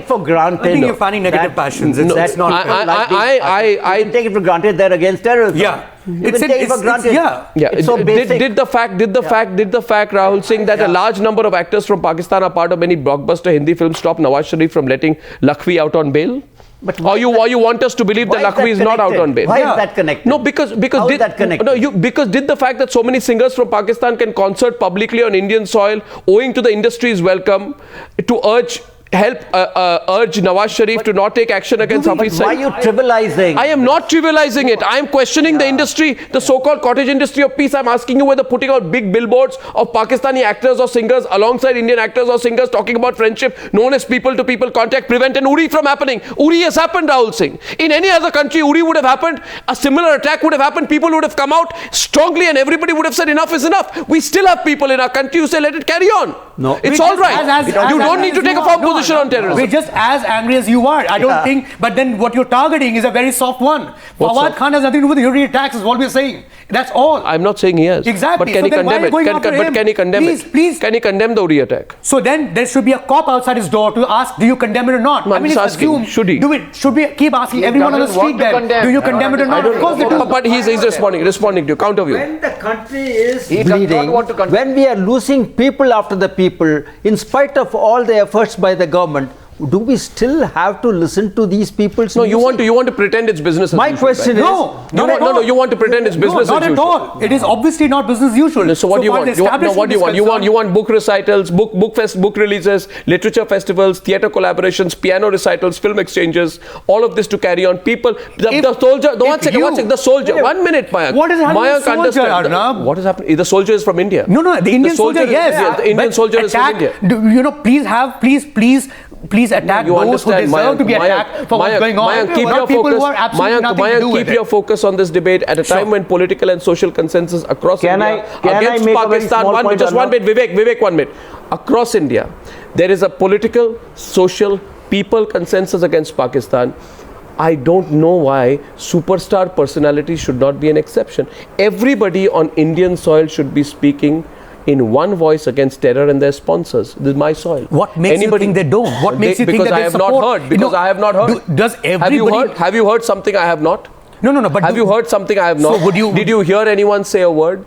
[SPEAKER 6] for granted.
[SPEAKER 4] I think you're fanning negative passions.
[SPEAKER 6] That's not. I take it for granted they're against terrorism.
[SPEAKER 4] Yeah.
[SPEAKER 6] Take it for granted. It's so basic.
[SPEAKER 2] Did the fact, Rahul Singh, that a large number of actors from Pakistan are part of many blockbuster Hindi films stop Nawaz Sharif from letting Lakhvi out on bail?
[SPEAKER 6] But
[SPEAKER 2] or you want us to believe that Lakhvi is not out on bail?
[SPEAKER 6] Why is that connected?
[SPEAKER 2] No, because did the fact that so many singers from Pakistan can concert publicly on Indian soil, owing to the industry's welcome, to urge Nawaz Sharif to not take action against Hafiz Saeed?
[SPEAKER 6] Why are you trivializing?
[SPEAKER 2] I am not trivializing it. I am questioning the industry, the so-called cottage industry of peace. I am asking you whether putting out big billboards of Pakistani actors or singers alongside Indian actors or singers talking about friendship, known as people-to-people contact, prevent an Uri from happening. Uri has happened, Rahul Singh. In any other country, Uri would have happened. A similar attack would have happened. People would have come out strongly and everybody would have said enough is enough. We still have people in our country who say let it carry on.
[SPEAKER 6] No.
[SPEAKER 2] It's all right. You don't need to take a firm position on terrorism.
[SPEAKER 4] We're just as angry as you are. I don't think, but then what you're targeting is a very soft one. Fawad Khan has nothing to do with the Uri attacks, is what we're saying. That's all.
[SPEAKER 2] I'm not saying he has.
[SPEAKER 4] Exactly.
[SPEAKER 2] But can he condemn it? Can he condemn it?
[SPEAKER 4] Please.
[SPEAKER 2] Can he condemn the Uri attack?
[SPEAKER 4] So then there should be a cop outside his door to ask, do you condemn it or not?
[SPEAKER 2] I mean, it's assumed. Should he?
[SPEAKER 4] Should we keep asking everyone on the street then? Do you condemn it or not? Of course they do.
[SPEAKER 2] But he's responding to you. Counter view.
[SPEAKER 9] When the country is bleeding, when we are losing people after the people, in spite of all the efforts by the government, do we still have to listen to these people's
[SPEAKER 2] music? You want to pretend it's business as usual.
[SPEAKER 9] My question is...
[SPEAKER 2] No, you want to pretend it's business as usual.
[SPEAKER 4] Not at all. It is obviously not business as usual.
[SPEAKER 2] So what do you want? You want book recitals, book releases, literature festivals, theatre collaborations, piano recitals, film exchanges, all of this to carry on. People, the soldier, the soldier. 1 minute, Mayank.
[SPEAKER 4] What is happening with the soldier, Arnab?
[SPEAKER 2] What is happening? The soldier is from India.
[SPEAKER 4] No, the Indian soldier, yes.
[SPEAKER 2] The Indian soldier is from India.
[SPEAKER 4] Please attack those who deserve to be attacked for what's going on.
[SPEAKER 2] Mayank, keep your focus on this debate at a time when political and social consensus across India against Pakistan. Just 1 minute, Vivek, 1 minute. Across India, there is a political, social, people consensus against Pakistan. I don't know why superstar personalities should not be an exception. Everybody on Indian soil should be speaking in one voice against terror and their sponsors. This is my soil.
[SPEAKER 4] What makes you think they don't? What makes you think that they support?
[SPEAKER 2] Because I have not heard.
[SPEAKER 4] Does everybody...
[SPEAKER 2] Have you heard something I have not?
[SPEAKER 4] No. But
[SPEAKER 2] have you heard something I have not?
[SPEAKER 4] So
[SPEAKER 2] did you hear anyone say a word?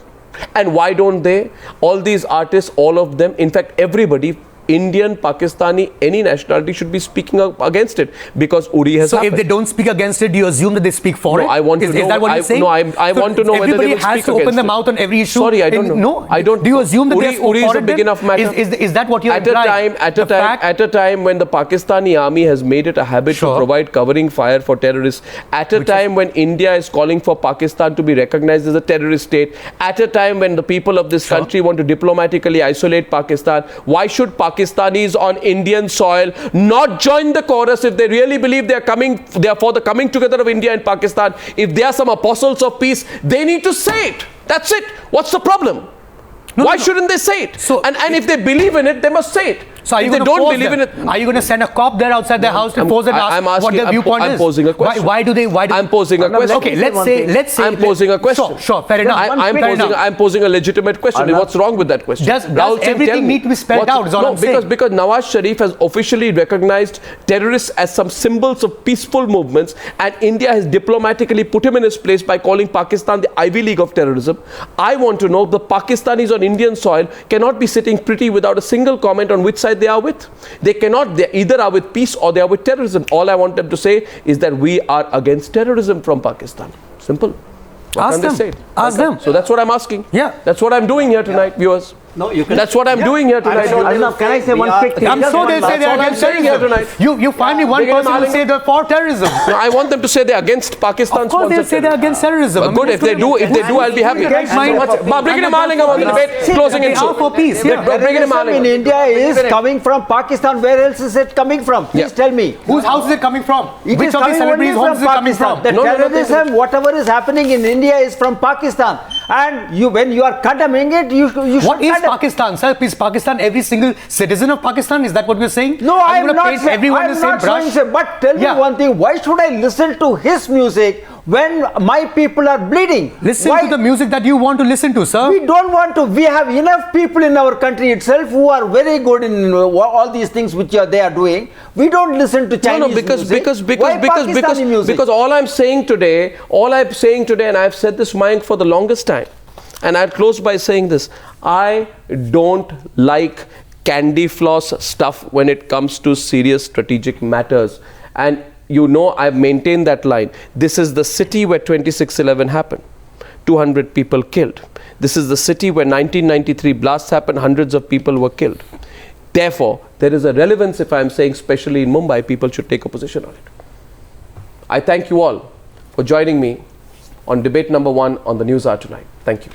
[SPEAKER 2] And why don't they? All these artists, all of them, in fact, everybody, Indian, Pakistani, any nationality should be speaking up against it because Uri has happened.
[SPEAKER 4] So if they don't speak against it, do you assume that they speak for it?
[SPEAKER 2] I want to know.
[SPEAKER 4] Is that what you're saying?
[SPEAKER 2] No, I want to know whether they will speak against it.
[SPEAKER 4] Everybody has to open their mouth on every issue.
[SPEAKER 2] Sorry, I don't know.
[SPEAKER 4] No,
[SPEAKER 2] I don't.
[SPEAKER 4] Do you assume that
[SPEAKER 2] Uri is a big enough matter?
[SPEAKER 4] Is that what you're implying?
[SPEAKER 2] At a time when the Pakistani army has made it a habit to provide covering fire for terrorists, at a time when India is calling for Pakistan to be recognized as a terrorist state, at a time when the people of this country want to diplomatically isolate Pakistan, why should Pakistanis on Indian soil not join the chorus if they really believe they are for the coming together of India and Pakistan? If they are some apostles of peace, they need to say it. That's it. What's the problem? Why shouldn't they say it? And if they believe in it, they must say it.
[SPEAKER 4] So are you going to force them? Are you going to send a cop there outside their house to force them to ask what their viewpoint is?
[SPEAKER 2] I'm posing a question.
[SPEAKER 4] Why do they?
[SPEAKER 2] I'm posing a question.
[SPEAKER 4] Okay, let's say.
[SPEAKER 2] I'm posing a question.
[SPEAKER 4] Sure, fair enough.
[SPEAKER 2] I'm posing a legitimate question. What's wrong with that question?
[SPEAKER 4] Does everything need to be spelled out?
[SPEAKER 2] No, because Nawaz Sharif has officially recognized terrorists as some symbols of peaceful movements, and India has diplomatically put him in his place by calling Pakistan the Ivy League of terrorism. I want to know, the Pakistanis on Indian soil cannot be sitting pretty without a single comment on which side they are with. They cannot. They either are with peace or they are with terrorism. All I want them to say is that we are against terrorism from Pakistan. Simple. What can they say?
[SPEAKER 4] Ask them.
[SPEAKER 2] So that's what I'm asking.
[SPEAKER 4] Yeah.
[SPEAKER 2] That's what I'm doing here tonight, viewers.
[SPEAKER 6] No, you can.
[SPEAKER 2] That's what I'm doing here tonight.
[SPEAKER 10] Arnab, can I say one quick thing?
[SPEAKER 4] I'm sure they'll say they're against terrorism. You find me one person who say they're for terrorism.
[SPEAKER 2] No, I want them to say they're against Pakistan.
[SPEAKER 4] Of course they'll say they're against terrorism.
[SPEAKER 2] Good, if they do, I'll be happy. Bring in Mahalingam on the debate, closing in soon.
[SPEAKER 4] For peace.
[SPEAKER 9] Terrorism in India is coming from Pakistan. Where else is it coming from? Please tell me.
[SPEAKER 4] Whose house is it coming from?
[SPEAKER 9] Which of the celebrities' homes is it coming from? The terrorism, whatever is happening in India is from Pakistan. And when you are condemning it, you should.
[SPEAKER 4] What is Pakistan, sir? Is Pakistan every single citizen of Pakistan? Is that what we're saying?
[SPEAKER 9] No, I'm not saying
[SPEAKER 4] everyone the same brush.
[SPEAKER 9] But tell me one thing: why should I listen to his music when my people are bleeding?
[SPEAKER 4] Listen to the music that you want to listen to, sir.
[SPEAKER 9] We don't want to. We have enough people in our country itself who are very good in all these things which they are doing. We don't listen to Chinese music.
[SPEAKER 2] Because all I'm saying today, and I've said this, Mayank, for the longest time, and I'll close by saying this: I don't like candy floss stuff when it comes to serious strategic matters. And you know, I've maintained that line. This is the city where 26/11 happened. 200 people killed. This is the city where 1993 blasts happened. Hundreds of people were killed. Therefore, there is a relevance if I'm saying, especially in Mumbai, people should take a position on it. I thank you all for joining me on debate number 1 on the News Hour tonight. Thank you.